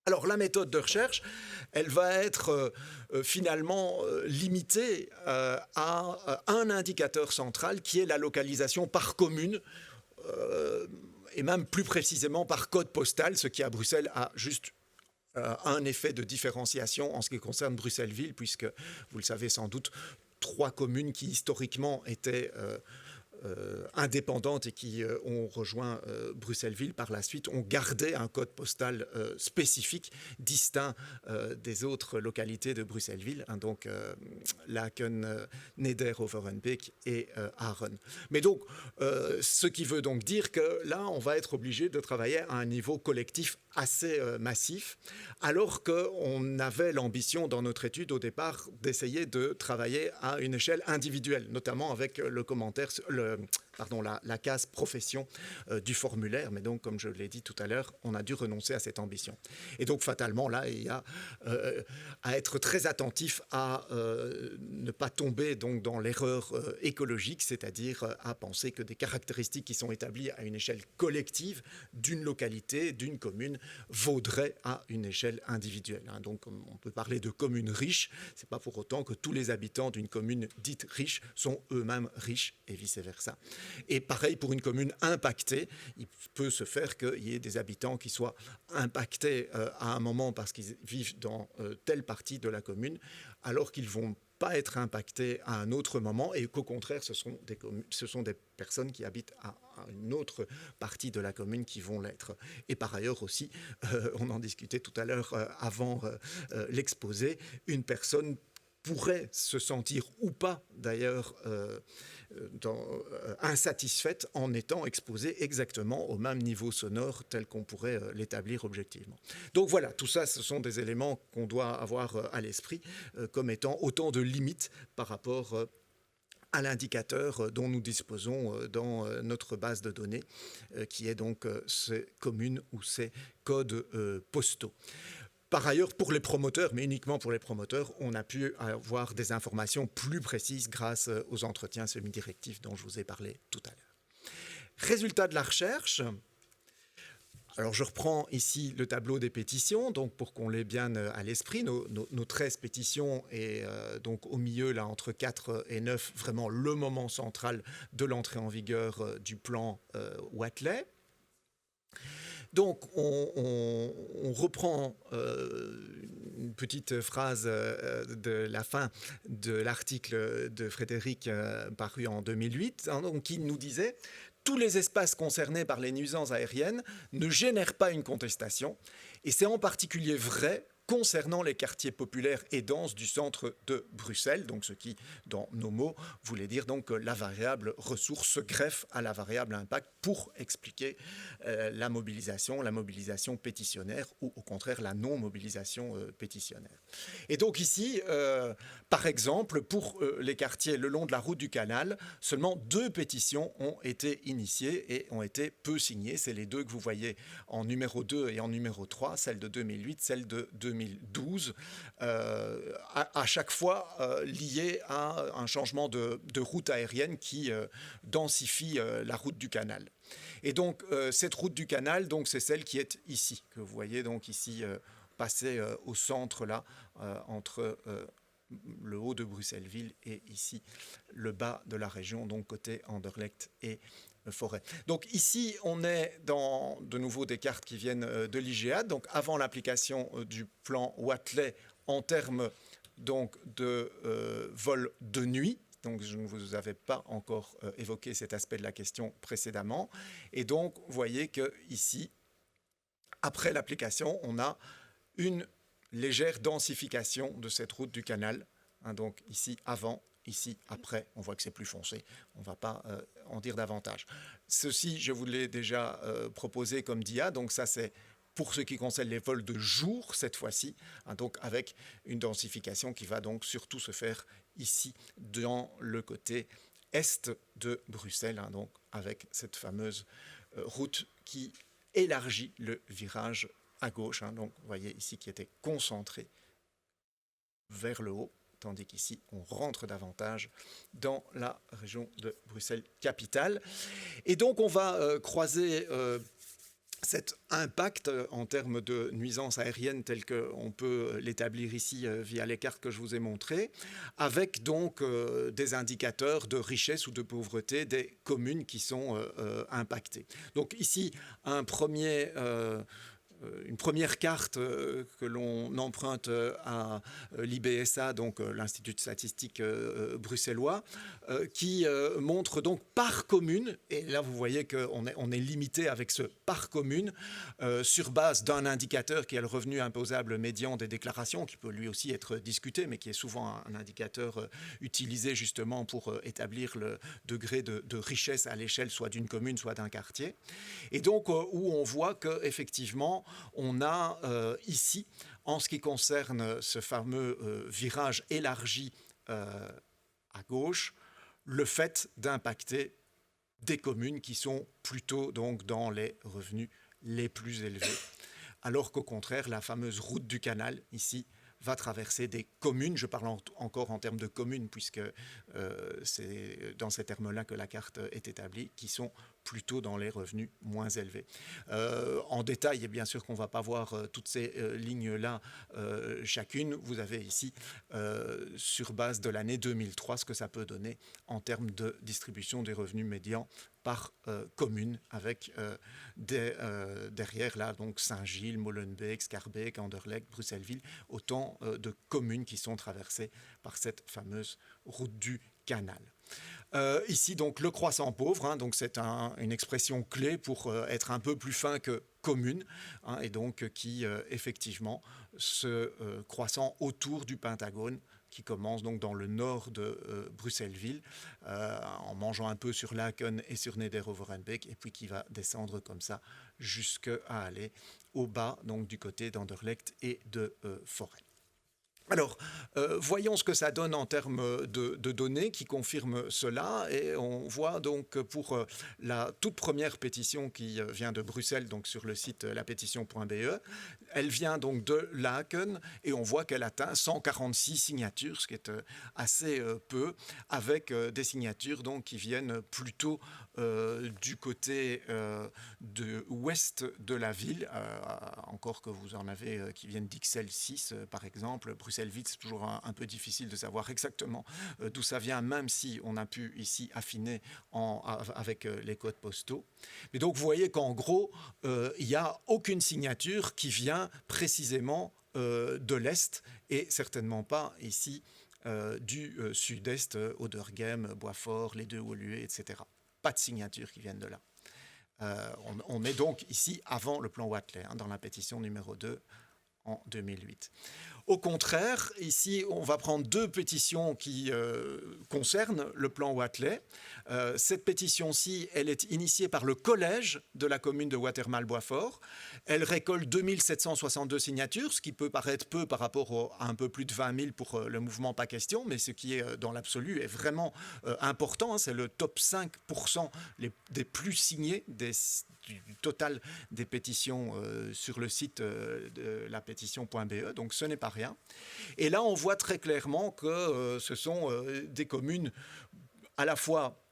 Alors la méthode de recherche, elle va être finalement limitée à un indicateur central qui est la localisation par commune, et même plus précisément par code postal, ce qui à Bruxelles a juste un effet de différenciation en ce qui concerne Bruxelles-Ville, puisque, vous le savez sans doute, 3 communes qui historiquement étaient indépendantes et qui ont rejoint Bruxelles-Ville par la suite ont gardé un code postal spécifique, distinct des autres localités de Bruxelles-Ville, hein, donc Laken, Neder, Overenbeek et Aachen. Mais donc, ce qui veut donc dire que là, on va être obligé de travailler à un niveau collectif assez massif, alors qu'on avait l'ambition dans notre étude au départ d'essayer de travailler à une échelle individuelle, notamment avec le commentaire, la case profession du formulaire. Mais donc, comme je l'ai dit tout à l'heure, on a dû renoncer à cette ambition. Et donc, fatalement, là, il y a à être très attentif à ne pas tomber donc, dans l'erreur écologique, c'est-à-dire à penser que des caractéristiques qui sont établies à une échelle collective d'une localité, d'une commune, vaudraient à une échelle individuelle. Hein. Donc, on peut parler de communes riches. Ce n'est pas pour autant que tous les habitants d'une commune dite riche sont eux-mêmes riches et vice-versa. Et pareil pour une commune impactée, il peut se faire qu'il y ait des habitants qui soient impactés à un moment parce qu'ils vivent dans telle partie de la commune, alors qu'ils ne vont pas être impactés à un autre moment et qu'au contraire, ce sont des personnes qui habitent à une autre partie de la commune qui vont l'être. Et par ailleurs aussi, on en discutait tout à l'heure avant l'exposé, une personne pourrait se sentir ou pas d'ailleurs insatisfaite en étant exposée exactement au même niveau sonore tel qu'on pourrait l'établir objectivement. Donc voilà, tout ça, ce sont des éléments qu'on doit avoir à l'esprit comme étant autant de limites par rapport à l'indicateur dont nous disposons dans notre base de données, qui est donc ces communes ou ces codes postaux. Par ailleurs, pour les promoteurs, mais uniquement pour les promoteurs, on a pu avoir des informations plus précises grâce aux entretiens semi-directifs dont je vous ai parlé tout à l'heure. Résultat de la recherche. Alors, je reprends ici le tableau des pétitions, donc pour qu'on l'ait bien à l'esprit, nos 13 pétitions et donc au milieu, là, entre 4 et 9, vraiment le moment central de l'entrée en vigueur du plan Watley. Donc, on reprend une petite phrase de la fin de l'article de Frédéric paru en 2008, hein, donc, qui nous disait « Tous les espaces concernés par les nuisances aériennes ne génèrent pas une contestation, et c'est en particulier vrai concernant les quartiers populaires et denses du centre de Bruxelles, donc ce qui, dans nos mots, voulait dire donc que la variable ressource se greffe à la variable impact pour expliquer la mobilisation pétitionnaire ou au contraire la non-mobilisation pétitionnaire. Et donc ici, par exemple, pour les quartiers le long de la route du Canal, seulement 2 pétitions ont été initiées et ont été peu signées. C'est les 2 que vous voyez en numéro 2 et en numéro 3, celle de 2008, celle de 2010. 2012, à chaque fois lié à un changement de route aérienne qui densifie la route du canal. Et donc cette route du canal, donc, c'est celle qui est ici, que vous voyez donc ici passer au centre là, entre le haut de Bruxelles-Ville et ici le bas de la région, donc côté Anderlecht et Forêt. Donc ici, on est dans de nouveau des cartes qui viennent de l'IGA, donc avant l'application du plan Watley en termes donc de vol de nuit. Donc je ne vous avais pas encore évoqué cet aspect de la question précédemment. Et donc, vous voyez que ici, après l'application, on a une légère densification de cette route du canal. Donc ici, avant, ici, après, on voit que c'est plus foncé. On ne va pas en dire davantage. Ceci, je vous l'ai déjà proposé comme dia. Donc ça, c'est pour ce qui concerne les vols de jour, cette fois-ci. Donc avec une densification qui va donc surtout se faire ici, dans le côté est de Bruxelles. Donc avec cette fameuse route qui élargit le virage à gauche. Donc vous voyez ici qui était concentré vers le haut, tandis qu'ici, on rentre davantage dans la région de Bruxelles-Capitale. Et donc, on va croiser cet impact en termes de nuisances aériennes tel qu'on peut l'établir ici via les cartes que je vous ai montrées, avec donc des indicateurs de richesse ou de pauvreté des communes qui sont impactées. Donc ici, une première carte que l'on emprunte à l'IBSA, donc l'Institut de statistique bruxellois, qui montre donc par commune, et là vous voyez qu'on est limité avec ce par commune, sur base d'un indicateur qui est le revenu imposable médian des déclarations, qui peut lui aussi être discuté, mais qui est souvent un indicateur utilisé justement pour établir le degré de richesse à l'échelle soit d'une commune, soit d'un quartier. Et donc où on voit qu'effectivement, on a ici, en ce qui concerne ce fameux virage élargi à gauche, le fait d'impacter des communes qui sont plutôt donc dans les revenus les plus élevés. Alors qu'au contraire, la fameuse route du canal, ici, va traverser des communes, je parle encore en termes de communes, puisque c'est dans ces termes-là que la carte est établie, qui sont plutôt dans les revenus moins élevés. En détail, et bien sûr qu'on ne va pas voir toutes ces lignes-là chacune, vous avez ici, sur base de l'année 2003, ce que ça peut donner en termes de distribution des revenus médians par commune, avec derrière là donc Saint-Gilles, Molenbeek, Schaerbeek, Anderlecht, Bruxelles-Ville, autant de communes qui sont traversées par cette fameuse route du canal. Ici donc le croissant pauvre, donc c'est une expression clé pour être un peu plus fin que commune, et donc qui effectivement se croissant autour du Pentagone, qui commence donc dans le nord de Bruxelles-Ville, en mangeant un peu sur Laken et sur Neder-Overenbeek, et puis qui va descendre comme ça jusqu'à aller au bas, donc du côté d'Anderlecht et de Forêt. Alors, voyons ce que ça donne en termes de données qui confirment cela. Et on voit donc pour la toute première pétition qui vient de Bruxelles, donc sur le site lapétition.be, elle vient donc de Laken et on voit qu'elle atteint 146 signatures, ce qui est assez peu, avec des signatures donc, qui viennent plutôt du côté de ouest de la ville, encore que vous en avez qui viennent d'Ixelles 6 par exemple, Bruxelles vite, c'est toujours un peu difficile de savoir exactement d'où ça vient, même si on a pu ici affiner avec les codes postaux. Mais donc vous voyez qu'en gros, il n'y a aucune signature qui vient précisément de l'Est et certainement pas ici du Sud-Est, Auderghem, Boisfort, les Deux Woluwe, etc. Pas de signatures qui viennent de là. On est donc ici avant le plan Watley, dans la pétition numéro 2 en 2008. Au contraire, ici, on va prendre deux pétitions qui concernent le plan Watley. Cette pétition-ci, elle est initiée par le collège de la commune de Watermal-Boisfort. Elle récolte 2762 signatures, ce qui peut paraître peu par rapport à un peu plus de 20 000 pour le mouvement Pas Question, mais ce qui est dans l'absolu est vraiment important. C'est le top 5% des plus signés du total des pétitions sur le site de la pétition.be, donc ce n'est pas rien. Et là, on voit très clairement que ce sont des communes à la fois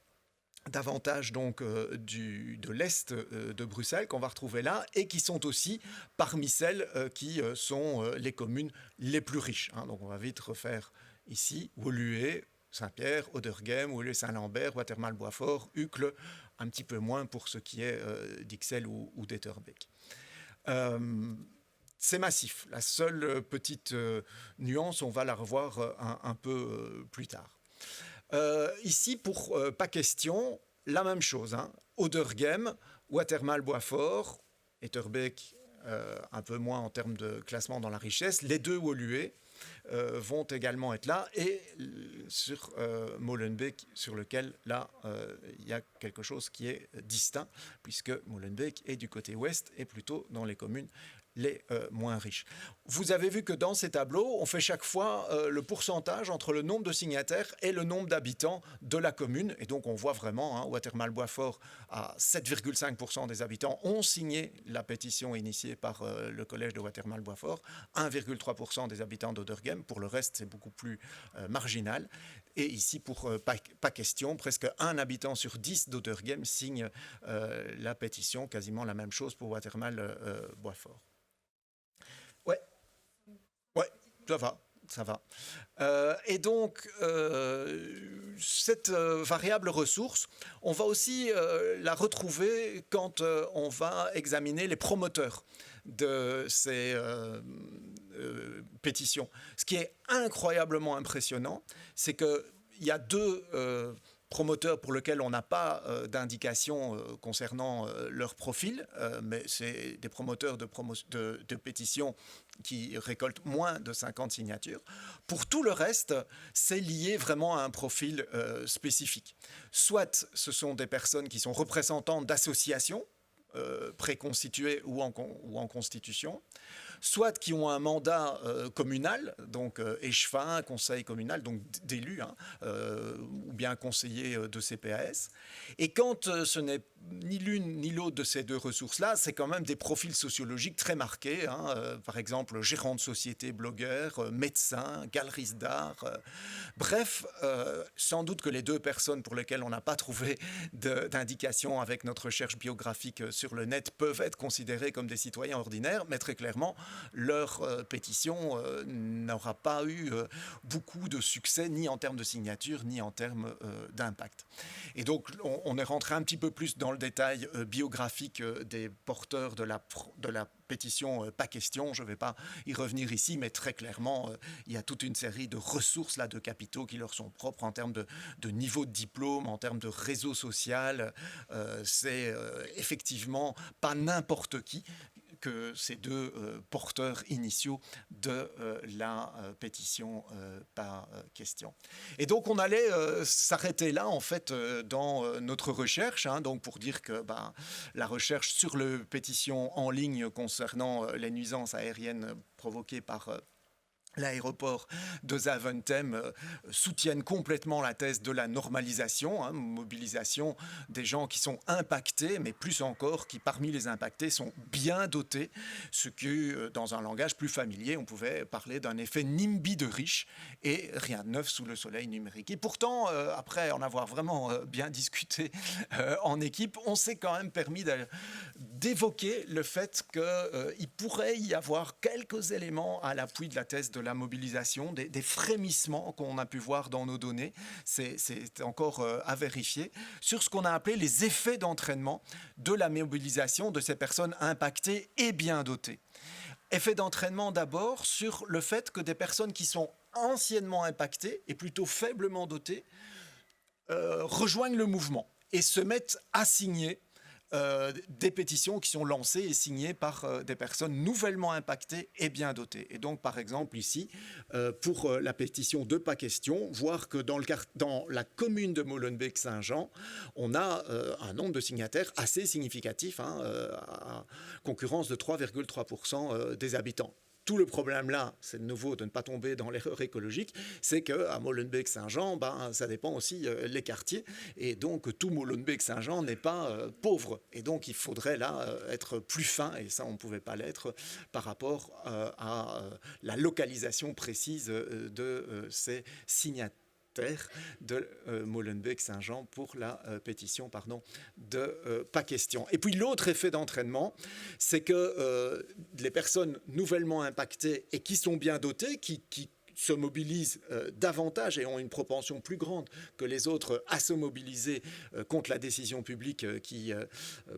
davantage donc de l'Est de Bruxelles qu'on va retrouver là et qui sont aussi parmi celles qui sont les communes les plus riches. Hein. Donc on va vite refaire ici Woluwe, Saint-Pierre, Oderghem, Woluwe-Saint-Lambert, Watermal-Boisfort, Uccle, un petit peu moins pour ce qui est d'Ixelles ou d'Etterbeek. C'est massif. La seule petite nuance, on va la revoir un peu plus tard. Ici, pour pas question, la même chose. Hein. Oderghem, Watermal-Boisfort, Etterbeek, un peu moins en termes de classement dans la richesse. Les deux Woluwe vont également être là. Et sur Molenbeek, sur lequel, là, il y a quelque chose qui est distinct, puisque Molenbeek est du côté ouest et plutôt dans les communes les moins riches. Vous avez vu que dans ces tableaux, on fait chaque fois le pourcentage entre le nombre de signataires et le nombre d'habitants de la commune. Et donc on voit vraiment, hein, Watermal-Boisfort, à 7,5% des habitants ont signé la pétition initiée par le collège de Watermal-Boisfort, 1,3% des habitants d'Oderghem. Pour le reste, c'est beaucoup plus marginal. Et ici, pour pas question, presque un habitant sur 10 d'Oderghem signe la pétition, quasiment la même chose pour Watermal-Boisfort. Ouais, ça va. Et donc, cette variable ressource, on va aussi la retrouver quand on va examiner les promoteurs de ces pétitions. Ce qui est incroyablement impressionnant, c'est qu'il y a deux promoteurs pour lesquels on n'a pas d'indication concernant leur profil, mais c'est des promoteurs de pétitions qui récoltent moins de 50 signatures. Pour tout le reste, c'est lié vraiment à un profil spécifique. Soit ce sont des personnes qui sont représentantes d'associations préconstituées ou en constitution, soit qui ont un mandat communal, donc échevin, conseil communal, donc d'élus, hein, ou bien conseiller de CPAS. Et quand ce n'est ni l'une ni l'autre de ces deux ressources-là, c'est quand même des profils sociologiques très marqués. Hein, par exemple, gérant de société, blogueur, médecin, galeriste d'art. Bref, sans doute que les deux personnes pour lesquelles on n'a pas trouvé d'indication avec notre recherche biographique sur le net peuvent être considérées comme des citoyens ordinaires, mais très clairement, leur pétition n'aura pas eu beaucoup de succès, ni en termes de signature, ni en termes d'impact. Et donc, on est rentré un petit peu plus dans le détail biographique des porteurs de la pétition Pas question. Je ne vais pas y revenir ici, mais très clairement, il y a toute une série de ressources, là, de capitaux qui leur sont propres en termes de niveau de diplôme, en termes de réseau social. C'est effectivement pas n'importe qui que ces deux porteurs initiaux de la pétition Pas question. Et donc on allait s'arrêter là en fait dans notre recherche, hein, donc pour dire que la recherche sur les pétitions en ligne concernant les nuisances aériennes provoquées par l'aéroport de Zaventem soutiennent complètement la thèse de la normalisation, hein, mobilisation des gens qui sont impactés, mais plus encore qui parmi les impactés sont bien dotés, ce que dans un langage plus familier on pouvait parler d'un effet NIMBY de riche, et rien de neuf sous le soleil numérique. Et pourtant, après en avoir vraiment bien discuté en équipe, on s'est quand même permis d'évoquer le fait qu'il pourrait y avoir quelques éléments à l'appui de la thèse de la mobilisation, des frémissements qu'on a pu voir dans nos données, c'est encore à vérifier, sur ce qu'on a appelé les effets d'entraînement de la mobilisation de ces personnes impactées et bien dotées. Effet d'entraînement d'abord sur le fait que des personnes qui sont anciennement impactées et plutôt faiblement dotées rejoignent le mouvement et se mettent à signer des pétitions qui sont lancées et signées par des personnes nouvellement impactées et bien dotées. Et donc, par exemple, ici, pour la pétition de Pas question, voir que dans la commune de Molenbeek-Saint-Jean, on a un nombre de signataires assez significatif, hein, à concurrence de 3,3% des habitants. tout le problème là, c'est de nouveau de ne pas tomber dans l'erreur écologique, c'est qu'à Molenbeek-Saint-Jean, ça dépend aussi les quartiers. Et donc, tout Molenbeek-Saint-Jean n'est pas pauvre. Et donc, il faudrait là être plus fin, et ça, on ne pouvait pas l'être par rapport à la localisation précise de ces signataires de Molenbeek-Saint-Jean pour la pétition de Pas question. Et puis l'autre effet d'entraînement, c'est que les personnes nouvellement impactées et qui sont bien dotées, qui se mobilisent davantage et ont une propension plus grande que les autres à se mobiliser contre la décision publique qui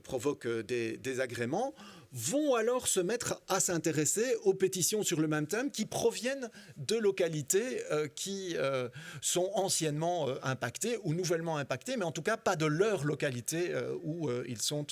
provoque des désagréments, vont alors se mettre à s'intéresser aux pétitions sur le même thème qui proviennent de localités qui sont anciennement impactées ou nouvellement impactées, mais en tout cas pas de leur localité où ils sont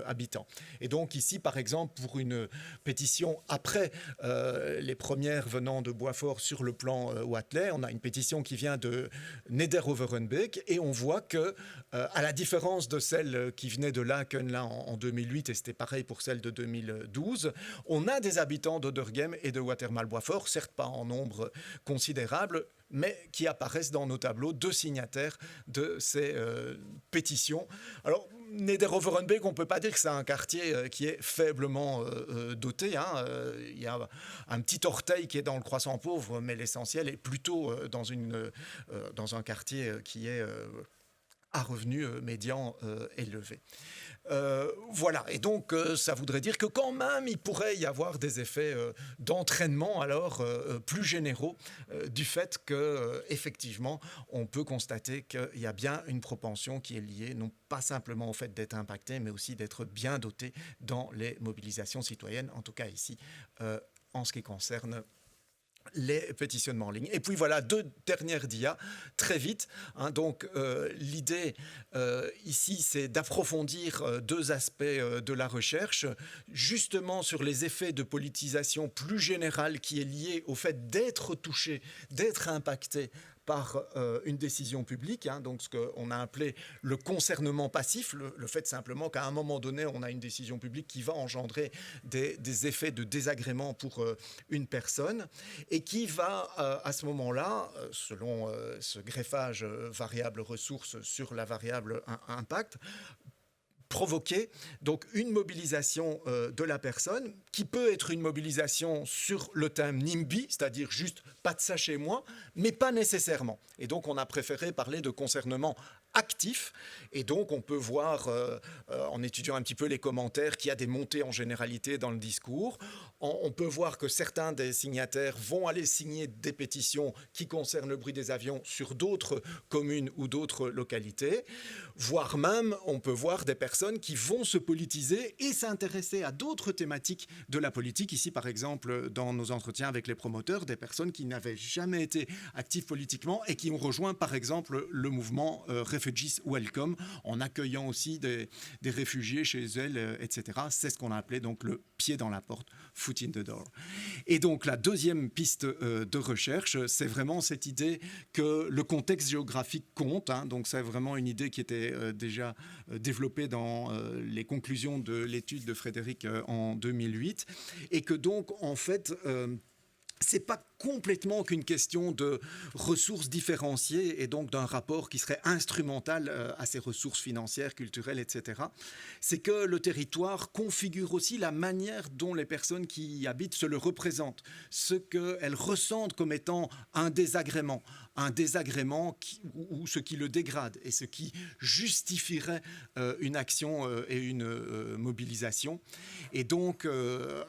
habitants. Et donc ici, par exemple, pour une pétition après les premières venant de Boisfort sur le plan Watley, on a une pétition qui vient de Neder-Overenbeek et on voit que, à la différence de celle qui venait de Laken là, en 2008, et c'était pareil pour celle de 2012, on a des habitants d'Oderghem et de Watermal-Boisfort, certes pas en nombre considérable, mais qui apparaissent dans nos tableaux de signataires de ces pétitions. Alors, Neder-Overenbeek, on ne peut pas dire que c'est un quartier qui est faiblement doté. Il y a un petit orteil qui est dans le croissant pauvre, mais l'essentiel est plutôt dans un quartier qui est à revenu médian élevé. Voilà, et donc ça voudrait dire que quand même il pourrait y avoir des effets d'entraînement alors plus généraux du fait que effectivement on peut constater qu'il y a bien une propension qui est liée non pas simplement au fait d'être impacté mais aussi d'être bien doté dans les mobilisations citoyennes, en tout cas ici en ce qui concerne les pétitionnements en ligne. Et puis voilà, 2 dernières dias, très vite. Donc l'idée ici, c'est d'approfondir 2 aspects de la recherche, justement sur les effets de politisation plus générale qui est liée au fait d'être touché, d'être impacté par une décision publique, donc ce qu'on a appelé le concernement passif, le fait simplement qu'à un moment donné, on a une décision publique qui va engendrer des effets de désagrément pour une personne et qui va, à ce moment-là, selon ce greffage variable ressource sur la variable impact, provoquer donc une mobilisation de la personne qui peut être une mobilisation sur le thème NIMBY, c'est-à-dire juste pas de ça chez moi, mais pas nécessairement. Et donc on a préféré parler de concernement actif. Et donc on peut voir, en étudiant un petit peu les commentaires, qu'il y a des montées en généralité dans le discours. On peut voir que certains des signataires vont aller signer des pétitions qui concernent le bruit des avions sur d'autres communes ou d'autres localités, voire même on peut voir des personnes qui vont se politiser et s'intéresser à d'autres thématiques de la politique. Ici, par exemple, dans nos entretiens avec les promoteurs, des personnes qui n'avaient jamais été actives politiquement et qui ont rejoint, par exemple, le mouvement Refugees Welcome, en accueillant aussi des réfugiés chez elles, etc. C'est ce qu'on a appelé donc le pied dans la porte, foot in the door. Et donc la deuxième piste de recherche, c'est vraiment cette idée que le contexte géographique compte. Donc c'est vraiment une idée qui était déjà développée dans les conclusions de l'étude de Frédéric en 2008, et que donc en fait c'est pas complètement qu'une question de ressources différenciées et donc d'un rapport qui serait instrumental à ces ressources financières, culturelles, etc. C'est que le territoire configure aussi la manière dont les personnes qui y habitent se le représentent, ce qu'elles ressentent comme étant un désagrément ou ce qui le dégrade et ce qui justifierait une action et une mobilisation. Et donc,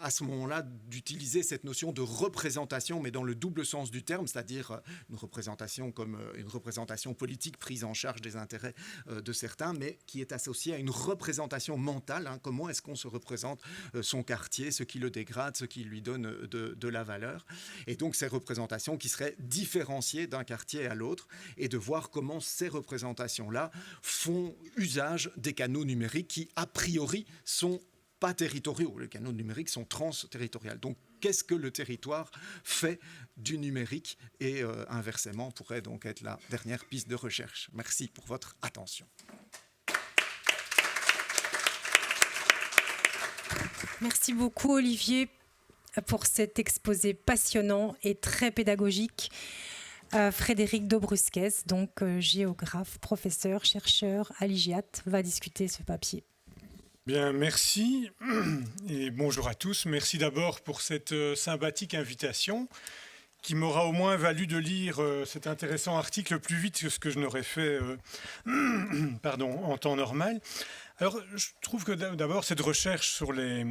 à ce moment-là, d'utiliser cette notion de représentation, mais dans le double sens du terme, c'est-à-dire une représentation comme une représentation politique prise en charge des intérêts de certains, mais qui est associée à une représentation mentale. Comment est-ce qu'on se représente son quartier, ce qui le dégrade, ce qui lui donne de la valeur. Et donc, ces représentations qui seraient différenciées d'un quartier à l'autre, et de voir comment ces représentations-là font usage des canaux numériques qui, a priori, sont pas territoriaux. Les canaux numériques sont transterritoriaux. Donc, qu'est-ce que le territoire fait du numérique? Et inversement, pourrait donc être la dernière piste de recherche. Merci pour votre attention. Merci beaucoup, Olivier. pour cet exposé passionnant et très pédagogique. Frédéric Dobrusquez, donc géographe, professeur, chercheur à l'IGIAT, va discuter ce papier. Bien, merci et bonjour à tous. Merci d'abord pour cette sympathique invitation qui m'aura au moins valu de lire cet intéressant article plus vite que ce que je n'aurais fait en temps normal. Alors, je trouve que d'abord, cette recherche sur les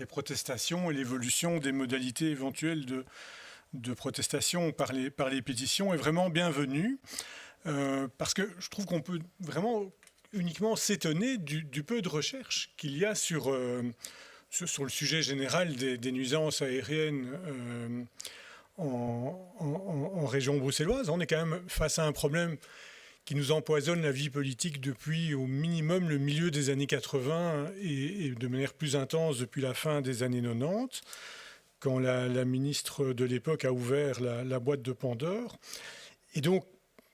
protestations et l'évolution des modalités éventuelles de protestation par les pétitions est vraiment bienvenue parce que je trouve qu'on peut vraiment uniquement s'étonner du peu de recherche qu'il y a sur le sujet général des nuisances aériennes en région bruxelloise. On est quand même face à un problème qui nous empoisonne la vie politique depuis au minimum le milieu des années 80 et de manière plus intense depuis la fin des années 90, quand la ministre de l'époque a ouvert la boîte de Pandore. Et donc,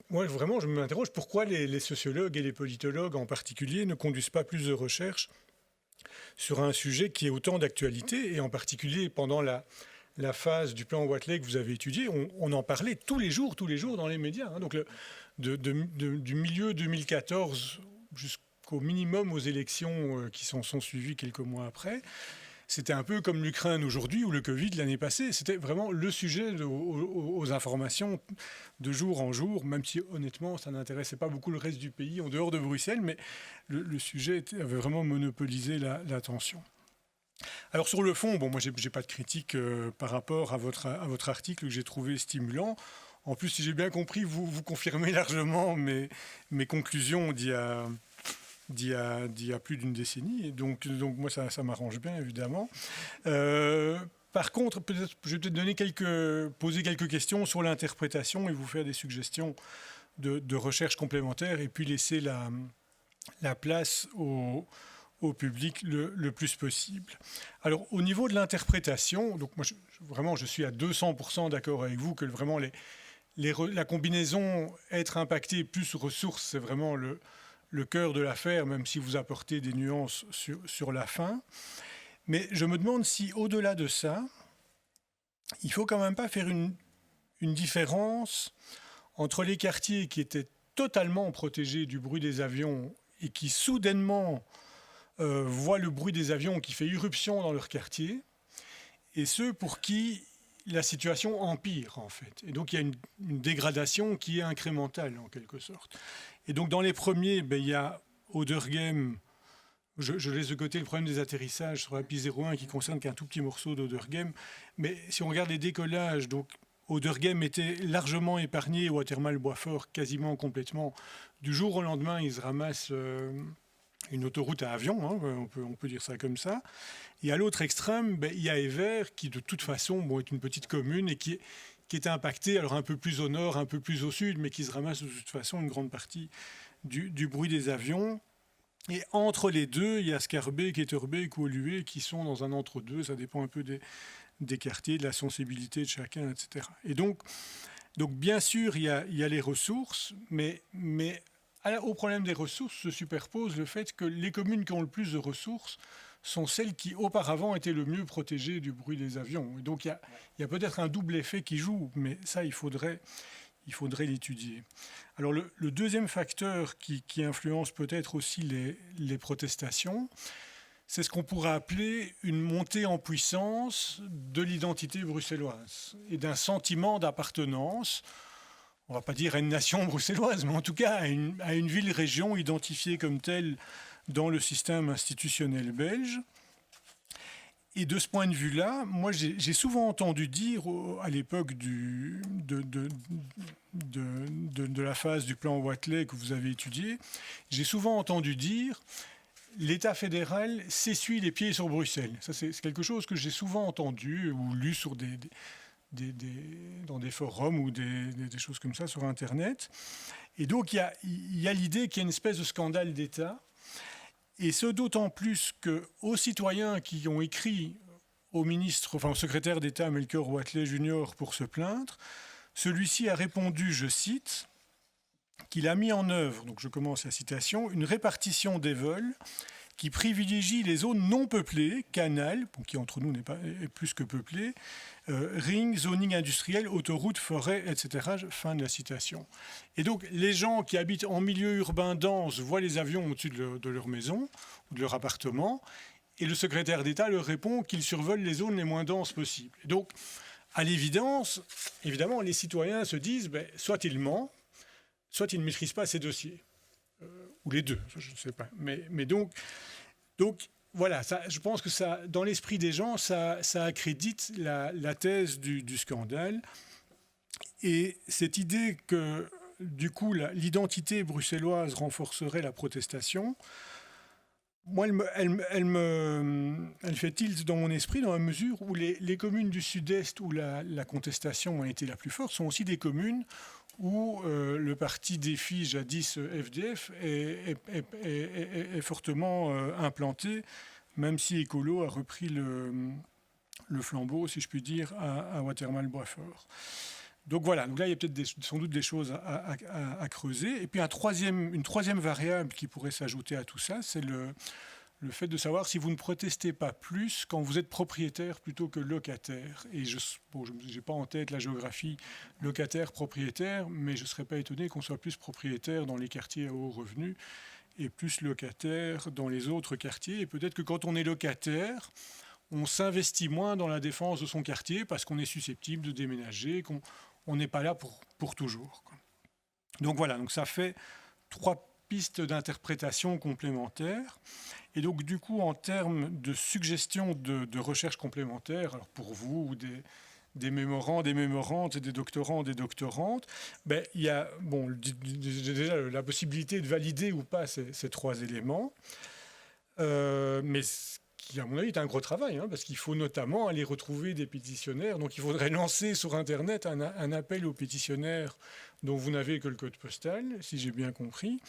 moi, vraiment, je m'interroge pourquoi les sociologues et les politologues en particulier ne conduisent pas plus de recherches sur un sujet qui est autant d'actualité, et en particulier pendant la phase du plan Watley que vous avez étudié, on en parlait tous les jours dans les médias. Hein. Donc, du milieu 2014 jusqu'au minimum aux élections qui sont suivies quelques mois après, c'était un peu comme l'Ukraine aujourd'hui ou le Covid l'année passée. C'était vraiment le sujet aux informations de jour en jour, même si honnêtement, ça n'intéressait pas beaucoup le reste du pays en dehors de Bruxelles, mais le sujet avait vraiment monopolisé l'attention. Alors sur le fond, moi j'ai pas de critique par rapport à votre article que j'ai trouvé stimulant. En plus, si j'ai bien compris, vous confirmez largement mes conclusions d'il y a plus d'une décennie. Et donc moi, ça m'arrange bien, évidemment. Par contre, je vais peut-être poser quelques questions sur l'interprétation et vous faire des suggestions de recherche complémentaires et puis laisser la place au public le plus possible. Alors, au niveau de l'interprétation, donc moi, je suis à 200% d'accord avec vous que vraiment la combinaison être impacté plus ressources, c'est vraiment le cœur de l'affaire, même si vous apportez des nuances sur la fin. Mais je me demande si, au-delà de ça, il ne faut quand même pas faire une différence entre les quartiers qui étaient totalement protégés du bruit des avions et qui soudainement voient le bruit des avions qui fait irruption dans leur quartier, et ceux pour qui la situation empire, en fait. Et donc, il y a une dégradation qui est incrémentale, en quelque sorte. Et donc, dans les premiers, il y a Oderghem. Je laisse de côté le problème des atterrissages sur la piste 01 qui concerne qu'un tout petit morceau d'Oderghem. Mais si on regarde les décollages, donc Oderghem était largement épargné, Watermal-Boisfort quasiment complètement. Du jour au lendemain, ils se ramassent une autoroute à avion, hein, on peut dire ça comme ça. Et à l'autre extrême, il y a Evere qui, de toute façon, est une petite commune et qui est impactée, alors un peu plus au nord, un peu plus au sud, mais qui se ramasse de toute façon une grande partie du bruit des avions. Et entre les deux, il y a Schaerbeek, Etterbeek ou Oluwe qui sont dans un entre-deux. Ça dépend un peu des quartiers, de la sensibilité de chacun, etc. Et donc bien sûr, il y a les ressources, mais au problème des ressources se superpose le fait que les communes qui ont le plus de ressources sont celles qui auparavant étaient le mieux protégées du bruit des avions. Et donc il y a peut-être un double effet qui joue, mais ça il faudrait l'étudier. Alors le deuxième facteur qui influence peut-être aussi les protestations, c'est ce qu'on pourrait appeler une montée en puissance de l'identité bruxelloise et d'un sentiment d'appartenance. On ne va pas dire à une nation bruxelloise, mais en tout cas à une ville-région identifiée comme telle dans le système institutionnel belge. Et de ce point de vue-là, moi j'ai souvent entendu dire, à l'époque de la phase du plan Watley que vous avez étudié, j'ai souvent entendu dire l'État fédéral s'essuie les pieds sur Bruxelles. Ça, c'est quelque chose que j'ai souvent entendu ou lu sur dans des forums ou des choses comme ça sur Internet. Et donc, il y a l'idée qu'il y a une espèce de scandale d'État. Et ce d'autant plus qu'aux citoyens qui ont écrit au secrétaire d'État Melchior Watley Junior pour se plaindre, celui-ci a répondu, je cite, qu'il a mis en œuvre, donc je commence la citation, une répartition des vols qui privilégie les zones non peuplées, canal, qui entre nous est plus que peuplé, ring, zoning industriel, autoroute, forêt, etc. Fin de la citation. Et donc, les gens qui habitent en milieu urbain dense voient les avions au-dessus de leur maison ou de leur appartement, et le secrétaire d'État leur répond qu'ils survolent les zones les moins denses possibles. Et donc, à l'évidence, évidemment, les citoyens se disent, soit il ment, soit il ne maîtrise pas ses dossiers. Ou les deux, je ne sais pas. Mais donc voilà, ça, je pense que ça, dans l'esprit des gens, ça accrédite la thèse du scandale. Et cette idée que, du coup, l'identité bruxelloise renforcerait la protestation, moi, elle fait tilt dans mon esprit dans la mesure où les communes du Sud-Est où la contestation a été la plus forte sont aussi des communes où le parti défi, jadis FDF, est fortement implanté, même si Écolo a repris le flambeau, si je puis dire, à Watermal-Boisfort. Donc voilà, donc là il y a peut-être sans doute des choses à creuser. Et puis une troisième variable qui pourrait s'ajouter à tout ça, c'est le fait de savoir si vous ne protestez pas plus quand vous êtes propriétaire plutôt que locataire. Et je n'ai pas en tête la géographie locataire-propriétaire, mais je ne serais pas étonné qu'on soit plus propriétaire dans les quartiers à haut revenu et plus locataire dans les autres quartiers. Et peut-être que quand on est locataire, on s'investit moins dans la défense de son quartier parce qu'on est susceptible de déménager, qu'on n'est pas là pour toujours. Donc voilà, donc ça fait 3 pistes d'interprétation complémentaires. Et donc, du coup, en termes de suggestions de recherche complémentaires, alors pour vous, des mémorants, des mémorantes, des doctorants, des doctorantes, il y a déjà la possibilité de valider ou pas ces 3 éléments. Mais qui, à mon avis, est un gros travail, parce qu'il faut notamment aller retrouver des pétitionnaires. Donc, il faudrait lancer sur Internet un appel aux pétitionnaires dont vous n'avez que le code postal, si j'ai bien compris,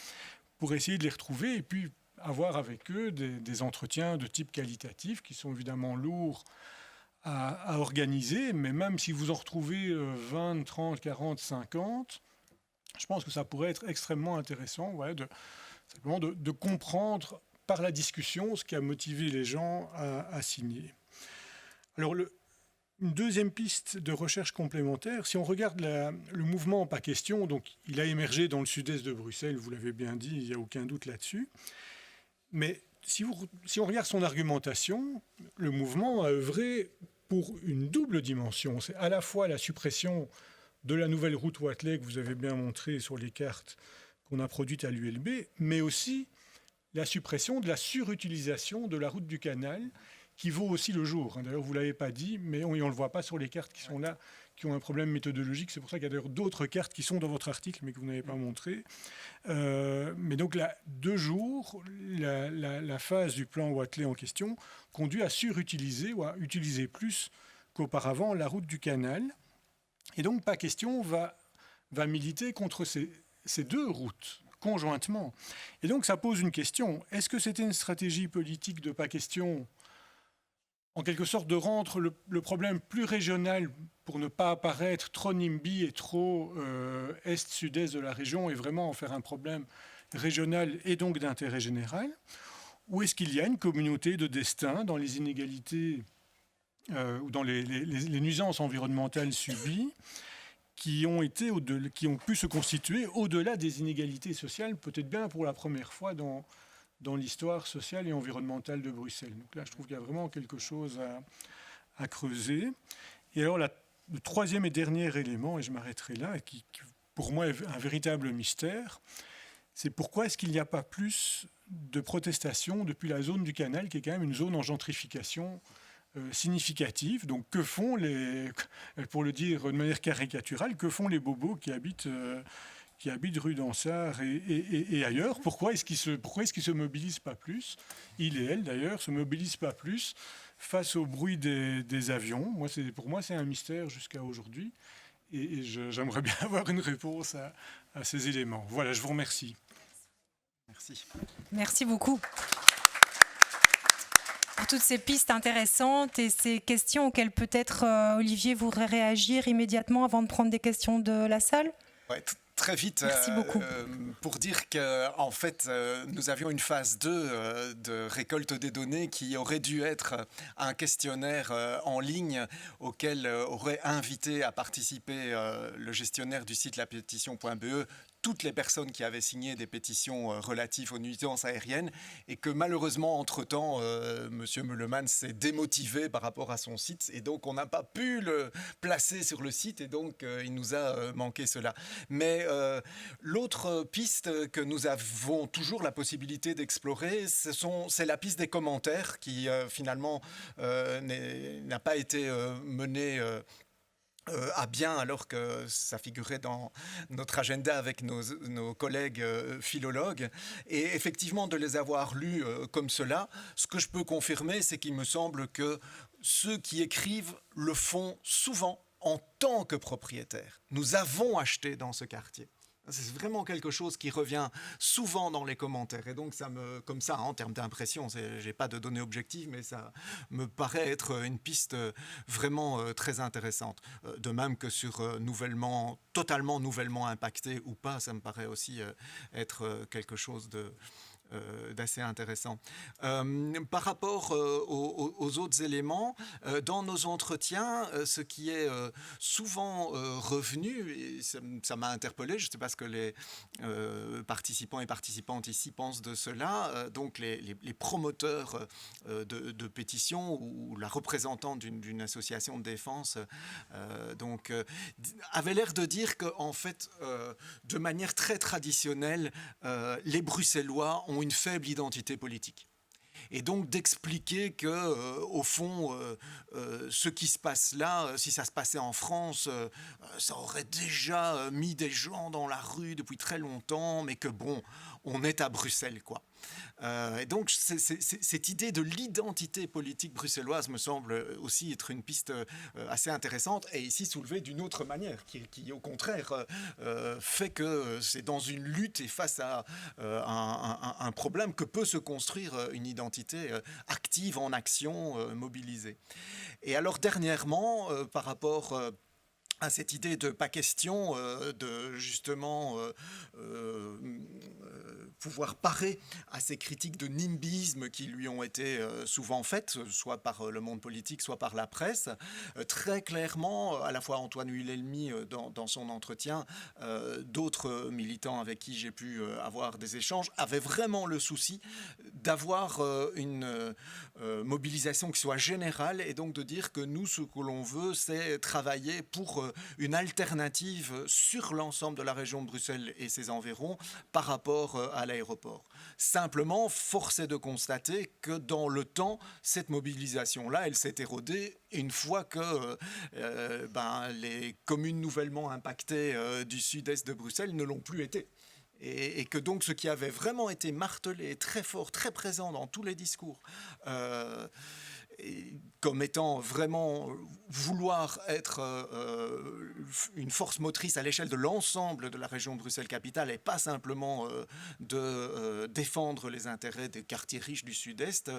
pour essayer de les retrouver et puis avoir avec eux des entretiens de type qualitatif qui sont évidemment lourds à organiser, mais même si vous en retrouvez 20, 30, 40, 50, je pense que ça pourrait être extrêmement intéressant simplement de comprendre par la discussion ce qui a motivé les gens à signer. Alors, une deuxième piste de recherche complémentaire, si on regarde le mouvement Pas Question, donc il a émergé dans le sud-est de Bruxelles, vous l'avez bien dit, il n'y a aucun doute là-dessus. Mais si on regarde son argumentation, le mouvement a œuvré pour une double dimension. C'est à la fois la suppression de la nouvelle route Watley que vous avez bien montré sur les cartes qu'on a produites à l'ULB, mais aussi la suppression de la surutilisation de la route du canal qui vaut aussi le jour. D'ailleurs, vous ne l'avez pas dit, mais on ne le voit pas sur les cartes qui sont là, qui ont un problème méthodologique. C'est pour ça qu'il y a d'ailleurs d'autres cartes qui sont dans votre article, mais que vous n'avez pas montré. Mais donc, là, 2 jours, la phase du plan Watley en question conduit à surutiliser ou à utiliser plus qu'auparavant la route du canal. Et donc, Pas Question va militer contre ces 2 routes conjointement. Et donc, ça pose une question. Est-ce que c'était une stratégie politique de Pas Question en quelque sorte de rendre le problème plus régional pour ne pas apparaître trop NIMBY et trop est-sud-est de la région et vraiment en faire un problème régional et donc d'intérêt général? Ou est-ce qu'il y a une communauté de destin dans les inégalités ou dans les nuisances environnementales subies qui ont pu se constituer au-delà des inégalités sociales, peut-être bien pour la première fois dans l'histoire sociale et environnementale de Bruxelles. Donc là, je trouve qu'il y a vraiment quelque chose à creuser. Et alors, le 3e et dernier élément, et je m'arrêterai là, qui pour moi est un véritable mystère, c'est pourquoi est-ce qu'il n'y a pas plus de protestations depuis la zone du canal, qui est quand même une zone en gentrification significative. Donc que font pour le dire de manière caricaturale, que font les bobos qui habitent rue d'Ansart et ailleurs? Pourquoi est-ce qu'ils se mobilisent pas plus? Il et elle, d'ailleurs, se mobilisent pas plus face au bruit des avions. Pour moi, c'est un mystère jusqu'à aujourd'hui. Et j'aimerais bien avoir une réponse à ces éléments. Voilà, je vous remercie. Merci. Merci beaucoup pour toutes ces pistes intéressantes et ces questions auxquelles peut-être, Olivier, voudrait réagir immédiatement avant de prendre des questions de la salle. Ouais, Très vite, Merci beaucoup. Pour dire qu'en fait, nous avions une phase 2 de récolte des données qui aurait dû être un questionnaire en ligne auquel aurait invité à participer le gestionnaire du site lapétition.be toutes les personnes qui avaient signé des pétitions relatives aux nuisances aériennes et que malheureusement, entre-temps, M. Meuleman s'est démotivé par rapport à son site et donc on n'a pas pu le placer sur le site et donc il nous a manqué cela. Mais l'autre piste que nous avons toujours la possibilité d'explorer, c'est la piste des commentaires qui finalement n'a pas été menée à bien alors que ça figurait dans notre agenda avec nos collègues philologues. Et effectivement, de les avoir lus comme cela, ce que je peux confirmer, c'est qu'il me semble que ceux qui écrivent le font souvent en tant que propriétaires. Nous avons acheté dans ce quartier. C'est vraiment quelque chose qui revient souvent dans les commentaires. Et donc, comme ça, en termes d'impression, je n'ai pas de données objectives, mais ça me paraît être une piste vraiment très intéressante. De même que sur totalement nouvellement impacté ou pas, ça me paraît aussi être quelque chose d'assez intéressant. Par rapport aux autres éléments, dans nos entretiens, ce qui est souvent revenu, et ça m'a interpellé, je ne sais pas ce que les participants et participantes ici pensent de cela, donc les promoteurs de pétitions ou la représentante d'une association de défense avaient l'air de dire qu'en fait, de manière très traditionnelle, les Bruxellois ont une faible identité politique. Et donc d'expliquer que, au fond, ce qui se passe là, si ça se passait en France, ça aurait déjà mis des gens dans la rue depuis très longtemps, mais que bon, on est à Bruxelles, quoi. Et donc cette idée de l'identité politique bruxelloise me semble aussi être une piste assez intéressante et ici soulevée d'une autre manière qui au contraire fait que c'est dans une lutte et face à un problème que peut se construire une identité active, en action, mobilisée. Et alors dernièrement, par rapport à cette idée de pas question de justement pouvoir parer à ces critiques de nimbisme qui lui ont été souvent faites, soit par le monde politique, soit par la presse. Très clairement, à la fois Antoine Huilelmi dans son entretien, d'autres militants avec qui j'ai pu avoir des échanges, avaient vraiment le souci d'avoir une mobilisation qui soit générale et donc de dire que nous, ce que l'on veut, c'est travailler pour une alternative sur l'ensemble de la région de Bruxelles et ses environs par rapport à l'aéroport. Simplement, force est de constater que dans le temps, cette mobilisation-là, elle s'est érodée une fois que les communes nouvellement impactées du sud-est de Bruxelles ne l'ont plus été. Et que donc ce qui avait vraiment été martelé, très fort, très présent dans tous les discours, comme étant vraiment vouloir être une force motrice à l'échelle de l'ensemble de la région Bruxelles-Capitale et pas simplement de défendre les intérêts des quartiers riches du Sud-Est,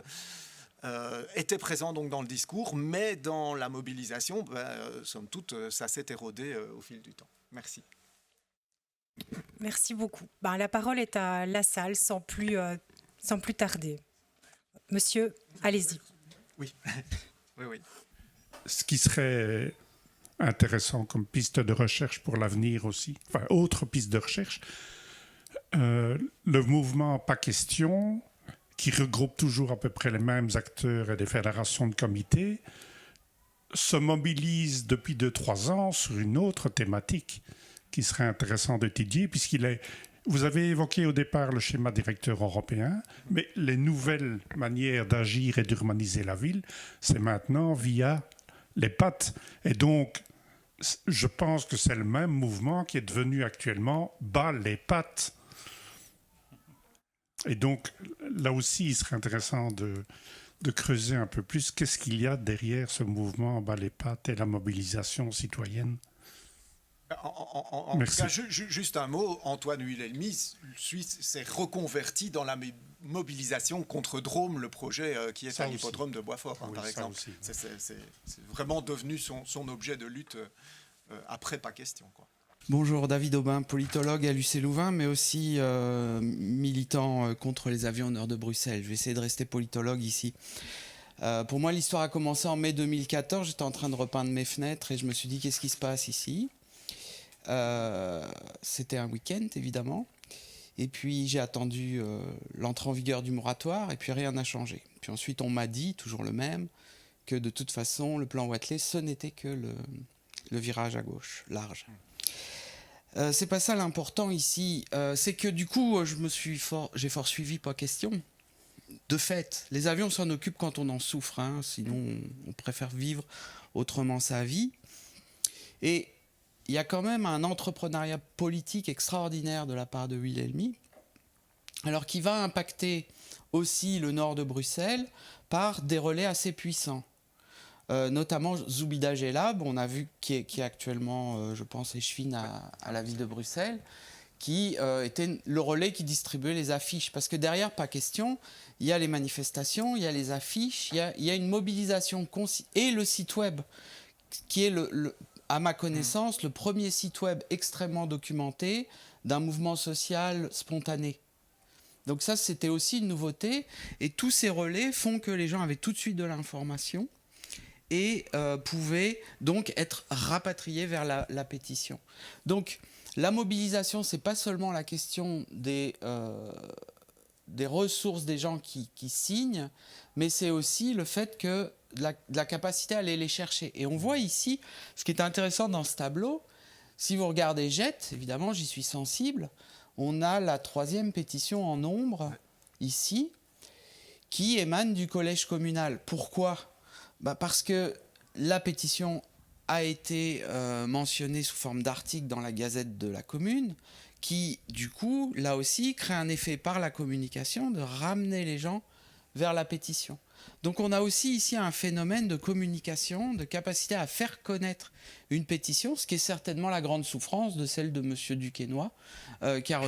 était présent donc dans le discours, mais dans la mobilisation, somme toute, ça s'est érodé au fil du temps. Merci. Merci beaucoup. La parole est à Lassalle, sans plus tarder. Monsieur, allez-y. Oui. Oui. Ce qui serait intéressant comme piste de recherche pour l'avenir aussi, enfin autre piste de recherche, le mouvement Pas Question, qui regroupe toujours à peu près les mêmes acteurs et des fédérations de comités, se mobilise depuis 2-3 ans sur une autre thématique qui serait intéressant d'étudier, vous avez évoqué au départ le schéma directeur européen, mais les nouvelles manières d'agir et d'urbaniser la ville, c'est maintenant via les PAT. Et donc, je pense que c'est le même mouvement qui est devenu actuellement bas les PAT. Et donc, là aussi, il serait intéressant de creuser un peu plus qu'est-ce qu'il y a derrière ce mouvement bas les PAT et la mobilisation citoyenne. En tout cas, juste un mot, Antoine Huilelmi s'est reconverti dans la mobilisation contre Drôme, le projet qui est à l'hippodrome de Boisfort, par exemple. Aussi, ouais. C'est vraiment devenu son objet de lutte après Pas Question, quoi. Bonjour, David Aubin, politologue à l'UC Louvain, mais aussi militant contre les avions au nord de Bruxelles. Je vais essayer de rester politologue ici. Pour moi, l'histoire a commencé en mai 2014. J'étais en train de repeindre mes fenêtres et je me suis dit, qu'est-ce qui se passe ici ? C'était un week-end, évidemment. Et puis, j'ai attendu l'entrée en vigueur du moratoire et puis rien n'a changé. Puis ensuite, on m'a dit, toujours le même, que de toute façon, le plan Watley, ce n'était que le virage à gauche, large. C'est pas ça l'important ici. C'est que du coup, j'ai fort suivi, pas question. De fait, les avions s'en occupent quand on en souffre, hein, sinon on préfère vivre autrement sa vie. Et il y a quand même un entrepreneuriat politique extraordinaire de la part de Wilhelmy, alors qui va impacter aussi le nord de Bruxelles par des relais assez puissants. Notamment Zoubida Gelab, on a vu qui est actuellement, je pense, échevine à la ville de Bruxelles, qui était le relais qui distribuait les affiches. Parce que derrière, pas question, il y a les manifestations, il y a les affiches, il y a une mobilisation et le site web, qui est, à ma connaissance, le premier site web extrêmement documenté d'un mouvement social spontané. Donc ça, c'était aussi une nouveauté. Et tous ces relais font que les gens avaient tout de suite de l'information et pouvaient donc être rapatriés vers la pétition. Donc la mobilisation, ce n'est pas seulement la question des ressources des gens qui signent, mais c'est aussi le fait que de la capacité à aller les chercher. Et on voit ici, ce qui est intéressant dans ce tableau, si vous regardez JET, évidemment j'y suis sensible, on a la 3e pétition en nombre, ici, qui émane du collège communal. Pourquoi ? Parce que la pétition a été mentionnée sous forme d'article dans la Gazette de la commune, qui, du coup, là aussi, crée un effet par la communication de ramener les gens vers la pétition. Donc on a aussi ici un phénomène de communication, de capacité à faire connaître une pétition, ce qui est certainement la grande souffrance de celle de M. Duquesnoy, qui a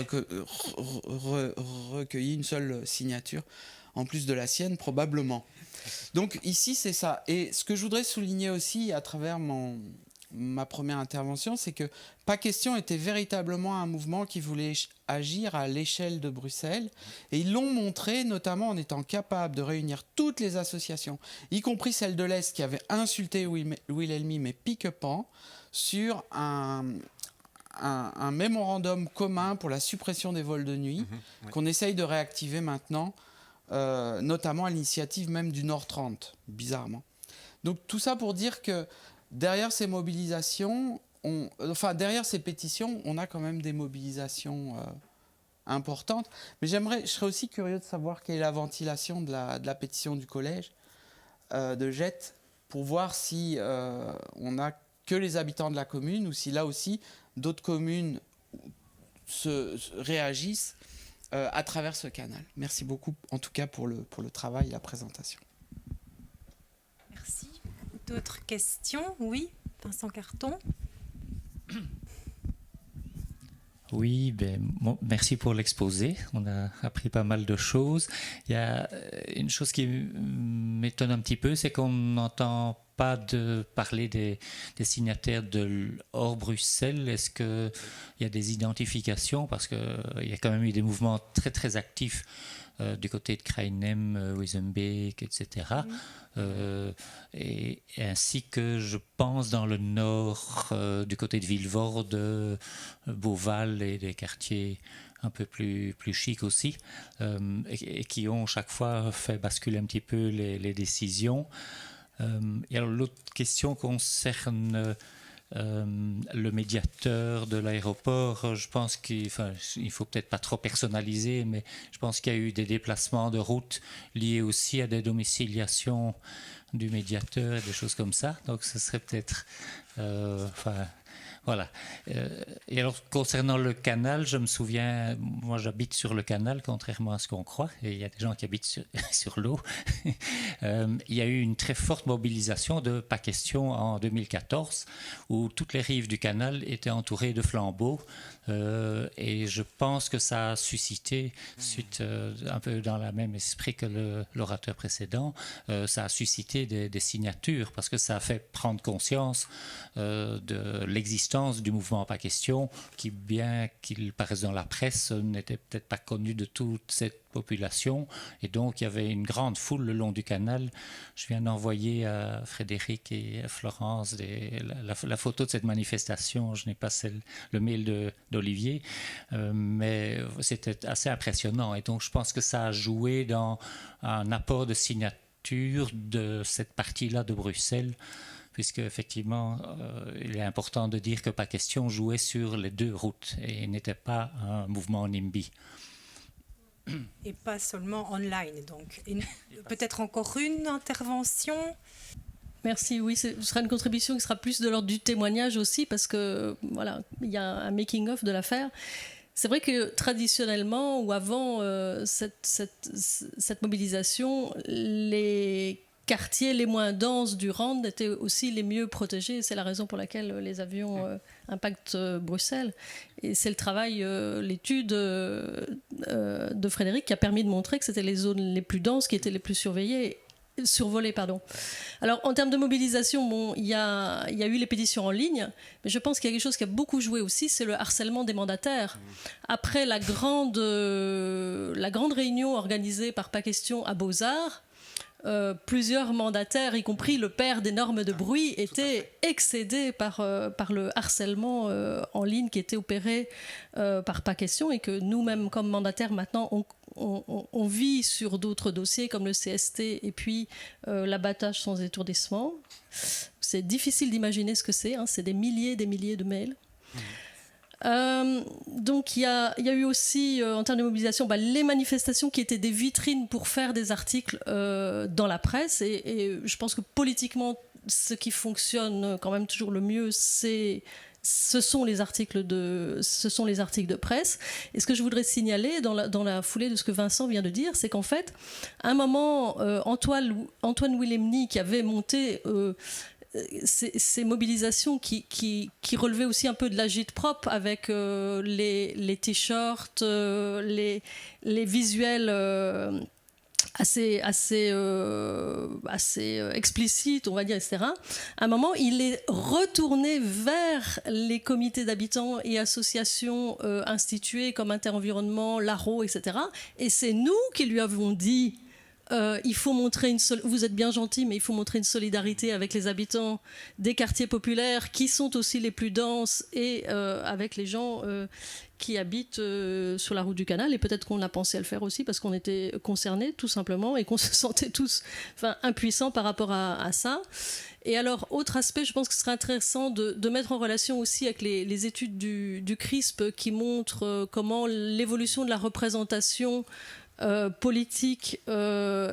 recueilli une seule signature, en plus de la sienne, probablement. Donc ici, c'est ça. Et ce que je voudrais souligner aussi à travers ma première intervention, c'est que Pas Question était véritablement un mouvement qui voulait agir à l'échelle de Bruxelles. Et ils l'ont montré, notamment en étant capable de réunir toutes les associations, y compris celle de l'Est qui avait insulté Wilhelmy, mais pique-pan, sur un mémorandum commun pour la suppression des vols de nuit, qu'on essaye de réactiver maintenant, notamment à l'initiative même du Nord 30, bizarrement. Donc tout ça pour dire que derrière ces mobilisations, derrière ces pétitions, on a quand même des mobilisations importantes. Mais je serais aussi curieux de savoir quelle est la ventilation de la pétition du collège de JET, pour voir si on n'a que les habitants de la commune ou si là aussi d'autres communes réagissent à travers ce canal. Merci beaucoup, en tout cas, pour le travail et la présentation. Merci. D'autres questions ? Oui, Vincent Carton. Oui, merci pour l'exposé. On a appris pas mal de choses. Il y a une chose qui m'étonne un petit peu, c'est qu'on n'entend pas parler des signataires de hors Bruxelles. Est-ce qu'il y a des identifications ? Parce qu'il y a quand même eu des mouvements très très actifs du côté de Krainem, Wezenbeek, etc. Et ainsi que je pense dans le nord, du côté de Vilvoorde, Beauval et des quartiers un peu plus chics aussi, et qui ont chaque fois fait basculer un petit peu les décisions. Et alors l'autre question concerne le médiateur de l'aéroport. Je pense qu'il faut peut-être pas trop personnaliser, mais je pense qu'il y a eu des déplacements de route liés aussi à des domiciliations du médiateur et des choses comme ça. Donc ce serait peut-être... voilà. Et alors, concernant le canal, je me souviens, moi j'habite sur le canal, contrairement à ce qu'on croit, et il y a des gens qui habitent sur l'eau. Il y a eu une très forte mobilisation de Pas Question en 2014, où toutes les rives du canal étaient entourées de flambeaux, et je pense que ça a suscité, suite un peu dans le même esprit que l'orateur précédent, ça a suscité des signatures, parce que ça a fait prendre conscience de l'existence l'existence du mouvement Pas Question, qui, bien qu'il paraisse dans la presse, n'était peut-être pas connu de toute cette population. Et donc, il y avait une grande foule le long du canal. Je viens d'envoyer à Frédéric et à Florence la photo de cette manifestation. Je n'ai pas le mail d'Olivier, mais c'était assez impressionnant. Et donc, je pense que ça a joué dans un apport de signature de cette partie-là de Bruxelles, puisque effectivement, il est important de dire que Pas Question jouait sur les deux routes et n'était pas un mouvement NIMBY. Et pas seulement online. Donc, peut-être encore une intervention. Merci, oui, ce sera une contribution qui sera plus de l'ordre du témoignage aussi, parce que voilà, il y a un making-of de l'affaire. C'est vrai que traditionnellement, ou avant cette mobilisation, les quartiers les moins denses du Rand étaient aussi les mieux protégés. C'est la raison pour laquelle les avions impactent Bruxelles. Et c'est le travail, l'étude de Frédéric qui a permis de montrer que c'était les zones les plus denses qui étaient les plus survolées. Alors, en termes de mobilisation, bon, il y a eu les pétitions en ligne, mais je pense qu'il y a quelque chose qui a beaucoup joué aussi, c'est le harcèlement des mandataires. Après la grande réunion organisée par Pas Question à Beaux-Arts, plusieurs mandataires, y compris le père des normes de bruit, étaient excédés par le harcèlement en ligne qui était opéré par Pas Question, et que nous-mêmes, comme mandataires, maintenant, on vit sur d'autres dossiers comme le CST et puis l'abattage sans étourdissement. C'est difficile d'imaginer ce que c'est, hein, c'est des milliers de mails. Donc il y a eu aussi en termes de mobilisation les manifestations qui étaient des vitrines pour faire des articles dans la presse, et je pense que politiquement ce qui fonctionne quand même toujours le mieux ce sont les articles de presse. Et ce que je voudrais signaler dans la foulée de ce que Vincent vient de dire, c'est qu'en fait à un moment Antoine Willemny, qui avait monté ces mobilisations qui relevaient aussi un peu de l'agite-prop avec les t-shirts, les visuels assez explicites, on va dire, etc. À un moment, il est retourné vers les comités d'habitants et associations instituées comme Interenvironnement, l'ARO, etc. Et c'est nous qui lui avons dit il faut montrer vous êtes bien gentil, mais il faut montrer une solidarité avec les habitants des quartiers populaires qui sont aussi les plus denses, et avec les gens qui habitent sur la route du canal. Et peut-être qu'on a pensé à le faire aussi parce qu'on était concernés tout simplement et qu'on se sentait tous impuissants par rapport à ça. Et alors, autre aspect, je pense que ce serait intéressant de mettre en relation aussi avec les études du CRISP qui montrent comment l'évolution de la représentation politique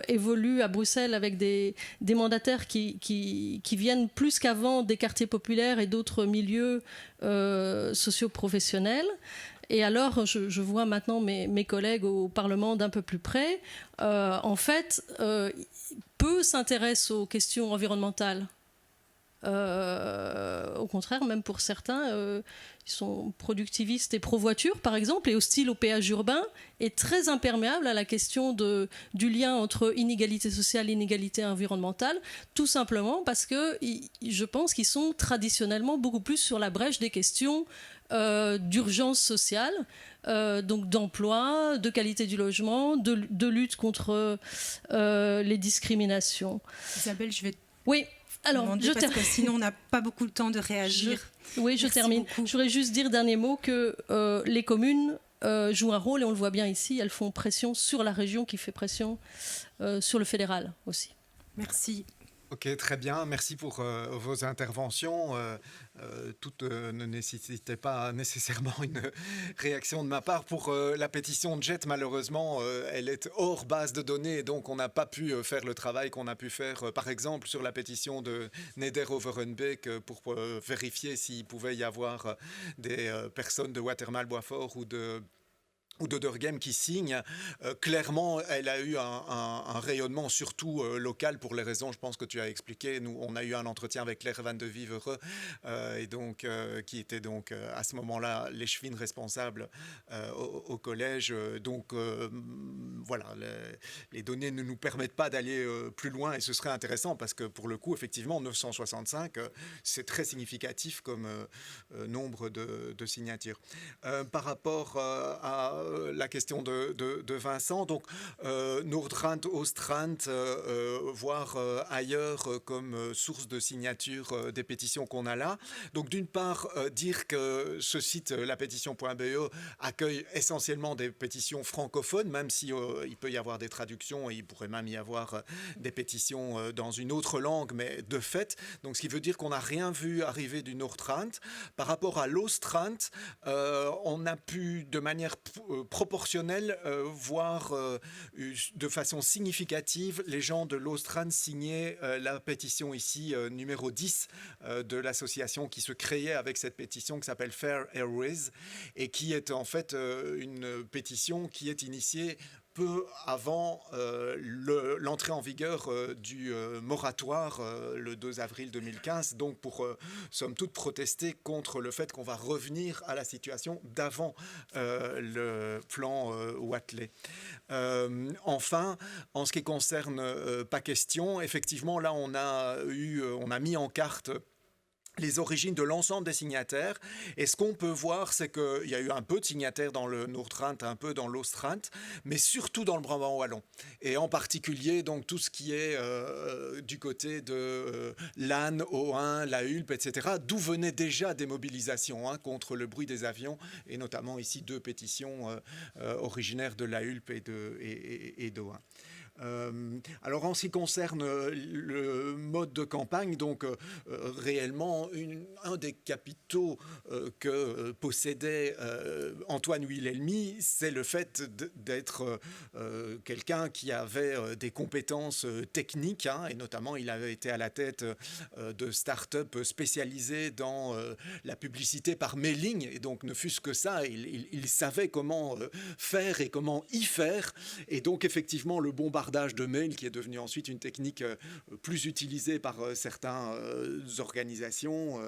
évolue à Bruxelles, avec des mandataires qui viennent plus qu'avant des quartiers populaires et d'autres milieux socio-professionnels. Et alors, je vois maintenant mes collègues au Parlement d'un peu plus près. En fait, peu s'intéressent aux questions environnementales. Au contraire, même pour certains, ils sont productivistes et pro-voiture, par exemple, et hostiles au péage urbain, et très imperméables à la question du lien entre inégalité sociale et inégalité environnementale, tout simplement parce que je pense qu'ils sont traditionnellement beaucoup plus sur la brèche des questions d'urgence sociale, donc d'emploi, de qualité du logement, de lutte contre les discriminations. Isabelle, je vais... Oui. Alors, parce que sinon on n'a pas beaucoup de temps de réagir. Je termine. Beaucoup. Je voudrais juste dire, dernier mot, que les communes jouent un rôle, et on le voit bien ici, elles font pression sur la région qui fait pression sur le fédéral aussi. Merci. Ok, très bien. Merci pour vos interventions. Toutes ne nécessitaient pas nécessairement une réaction de ma part. Pour la pétition de Jet, malheureusement, elle est hors base de données, donc on n'a pas pu faire le travail qu'on a pu faire, par exemple, sur la pétition de Neder Overenbeek, pour vérifier s'il pouvait y avoir des personnes de Watermal-Boisfort ou de ou d'Oderghem qui signe, clairement, elle a eu un rayonnement surtout local pour les raisons, je pense, que tu as expliquées. Nous, on a eu un entretien avec Claire Van de Vivereux, et donc, qui était donc à ce moment-là l'échevine responsable au collège. Donc, voilà, les données ne nous permettent pas d'aller plus loin, et ce serait intéressant parce que, pour le coup, effectivement, 965, c'est très significatif comme nombre de signatures. Par rapport à la question de Vincent, donc Nordrand, Ostrand, voire ailleurs comme source de signature des pétitions qu'on a là. Donc d'une part, dire que ce site, lapétition.be, accueille essentiellement des pétitions francophones, même si il peut y avoir des traductions et il pourrait même y avoir des pétitions dans une autre langue, mais de fait, donc ce qui veut dire qu'on n'a rien vu arriver du Nordrand. Par rapport à l'Ostrand, on a pu de manière proportionnelle voir de façon significative les gens de l'Ostrand signer la pétition ici numéro 10 de l'association qui se créait avec cette pétition qui s'appelle Fair Airways et qui est en fait une pétition qui est initiée peu avant l'entrée en vigueur du moratoire le 2 avril 2015, donc pour, somme toute, protester contre le fait qu'on va revenir à la situation d'avant le plan Watley. Enfin, en ce qui concerne Pas question, effectivement, là, on a mis en carte les origines de l'ensemble des signataires. Et ce qu'on peut voir, c'est qu'il y a eu un peu de signataires dans le Nordrand, un peu dans l'Ostrand, mais surtout dans le Brabant wallon. Et en particulier, donc, tout ce qui est du côté de Lannes, Ohain, la Hulpe, etc., d'où venaient déjà des mobilisations contre le bruit des avions, et notamment ici 2 pétitions originaires de la Hulpe et d'Ohain. Alors en ce qui concerne le mode de campagne, donc réellement un des capitaux que possédait Antoine Wilhelmy, c'est le fait d'être quelqu'un qui avait des compétences techniques, et notamment il avait été à la tête de start-up spécialisées dans la publicité par mailing, et donc ne fût-ce que ça, il savait comment faire et comment y faire, et donc effectivement le bombardement de mail qui est devenu ensuite une technique plus utilisée par certaines organisations.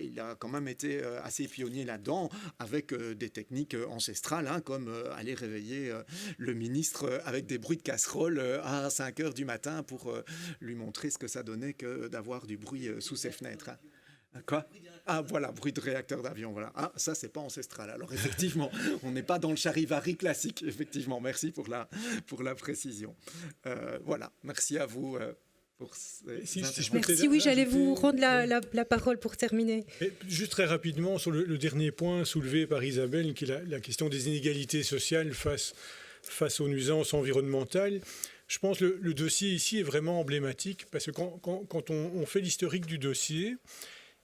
Il a quand même été assez pionnier là-dedans avec des techniques ancestrales comme aller réveiller le ministre avec des bruits de casserole à 5 heures du matin pour lui montrer ce que ça donnait que d'avoir du bruit sous ses fenêtres. Quoi ? Ah voilà, bruit de réacteur d'avion, voilà. Ah, ça c'est pas ancestral. Alors effectivement, on n'est pas dans le charivari classique. Effectivement, merci pour la précision. Voilà, merci à vous. Merci, oui, j'allais vous rendre la parole pour terminer. Et juste très rapidement sur le dernier point soulevé par Isabelle, qui est la question des inégalités sociales face aux nuisances environnementales. Je pense que le dossier ici est vraiment emblématique parce que quand on fait l'historique du dossier,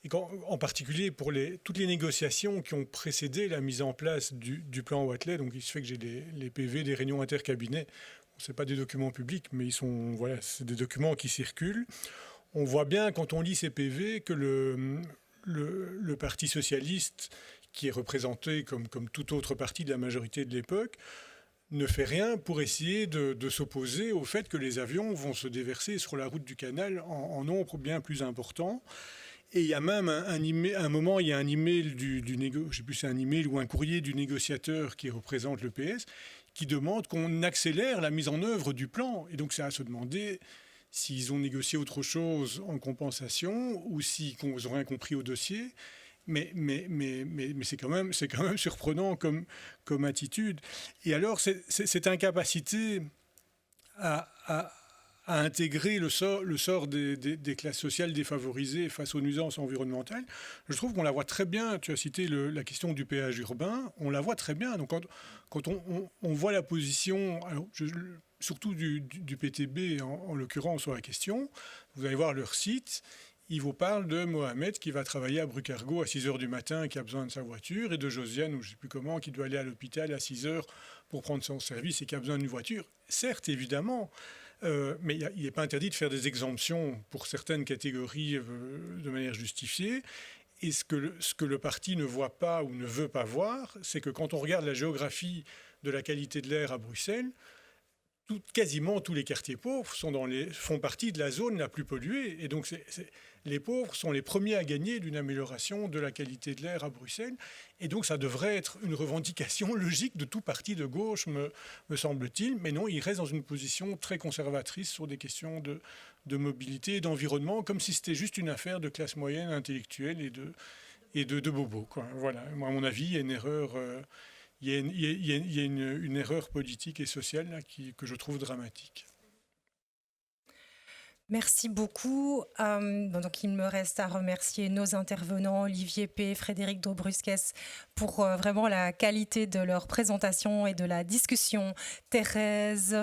et en particulier pour toutes les négociations qui ont précédé la mise en place du plan Watley, donc il se fait que j'ai les PV des réunions intercabinets. Ce n'est pas des documents publics, mais c'est des documents qui circulent. On voit bien quand on lit ces PV que le Parti socialiste, qui est représenté comme tout autre parti de la majorité de l'époque, ne fait rien pour essayer de s'opposer au fait que les avions vont se déverser sur la route du canal en nombre bien plus important. Et il y a même un moment, il y a un email je sais plus si c'est un email ou un courrier du négociateur qui représente le PS, qui demande qu'on accélère la mise en œuvre du plan. Et donc c'est à se demander s'ils ont négocié autre chose en compensation ou s'ils n'ont rien compris au dossier. Mais c'est quand même surprenant comme attitude. Et alors, cette incapacité à intégrer le sort des classes sociales défavorisées face aux nuisances environnementales, je trouve qu'on la voit très bien. Tu as cité la question du péage urbain, on la voit très bien. Donc quand on voit la position, alors surtout du PTB en l'occurrence sur la question, vous allez voir leur site. Il vous parle de Mohamed qui va travailler à Brucargo à 6 h du matin, qui a besoin de sa voiture, et de Josiane, ou je ne sais plus comment, qui doit aller à l'hôpital à 6 h pour prendre son service et qui a besoin d'une voiture. Certes, évidemment, mais il n'est pas interdit de faire des exemptions pour certaines catégories de manière justifiée. Et ce que le parti ne voit pas ou ne veut pas voir, c'est que quand on regarde la géographie de la qualité de l'air à Bruxelles, quasiment tous les quartiers pauvres font partie de la zone la plus polluée. Et donc, les pauvres sont les premiers à gagner d'une amélioration de la qualité de l'air à Bruxelles. Et donc, ça devrait être une revendication logique de tout parti de gauche, me semble-t-il. Mais non, il reste dans une position très conservatrice sur des questions de mobilité et d'environnement, comme si c'était juste une affaire de classe moyenne intellectuelle et de bobos, quoi. Voilà. Moi, à mon avis, il y a une erreur... Il y a une erreur politique et sociale là, que je trouve dramatique. Merci beaucoup. Donc, il me reste à remercier nos intervenants, Olivier P., Frédéric Dobruskes, pour vraiment la qualité de leur présentation et de la discussion. Thérèse,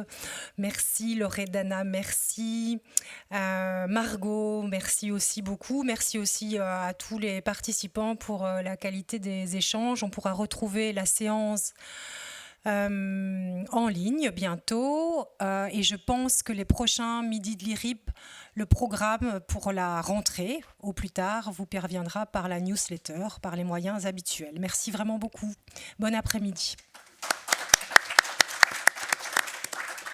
merci. Loredana, merci. Margot, merci aussi beaucoup. Merci aussi à tous les participants pour la qualité des échanges. On pourra retrouver la séance en ligne bientôt et je pense que les prochains Midi de l'IRIP, le programme pour la rentrée au plus tard vous parviendra par la newsletter, par les moyens habituels. Merci vraiment beaucoup. Bon après-midi.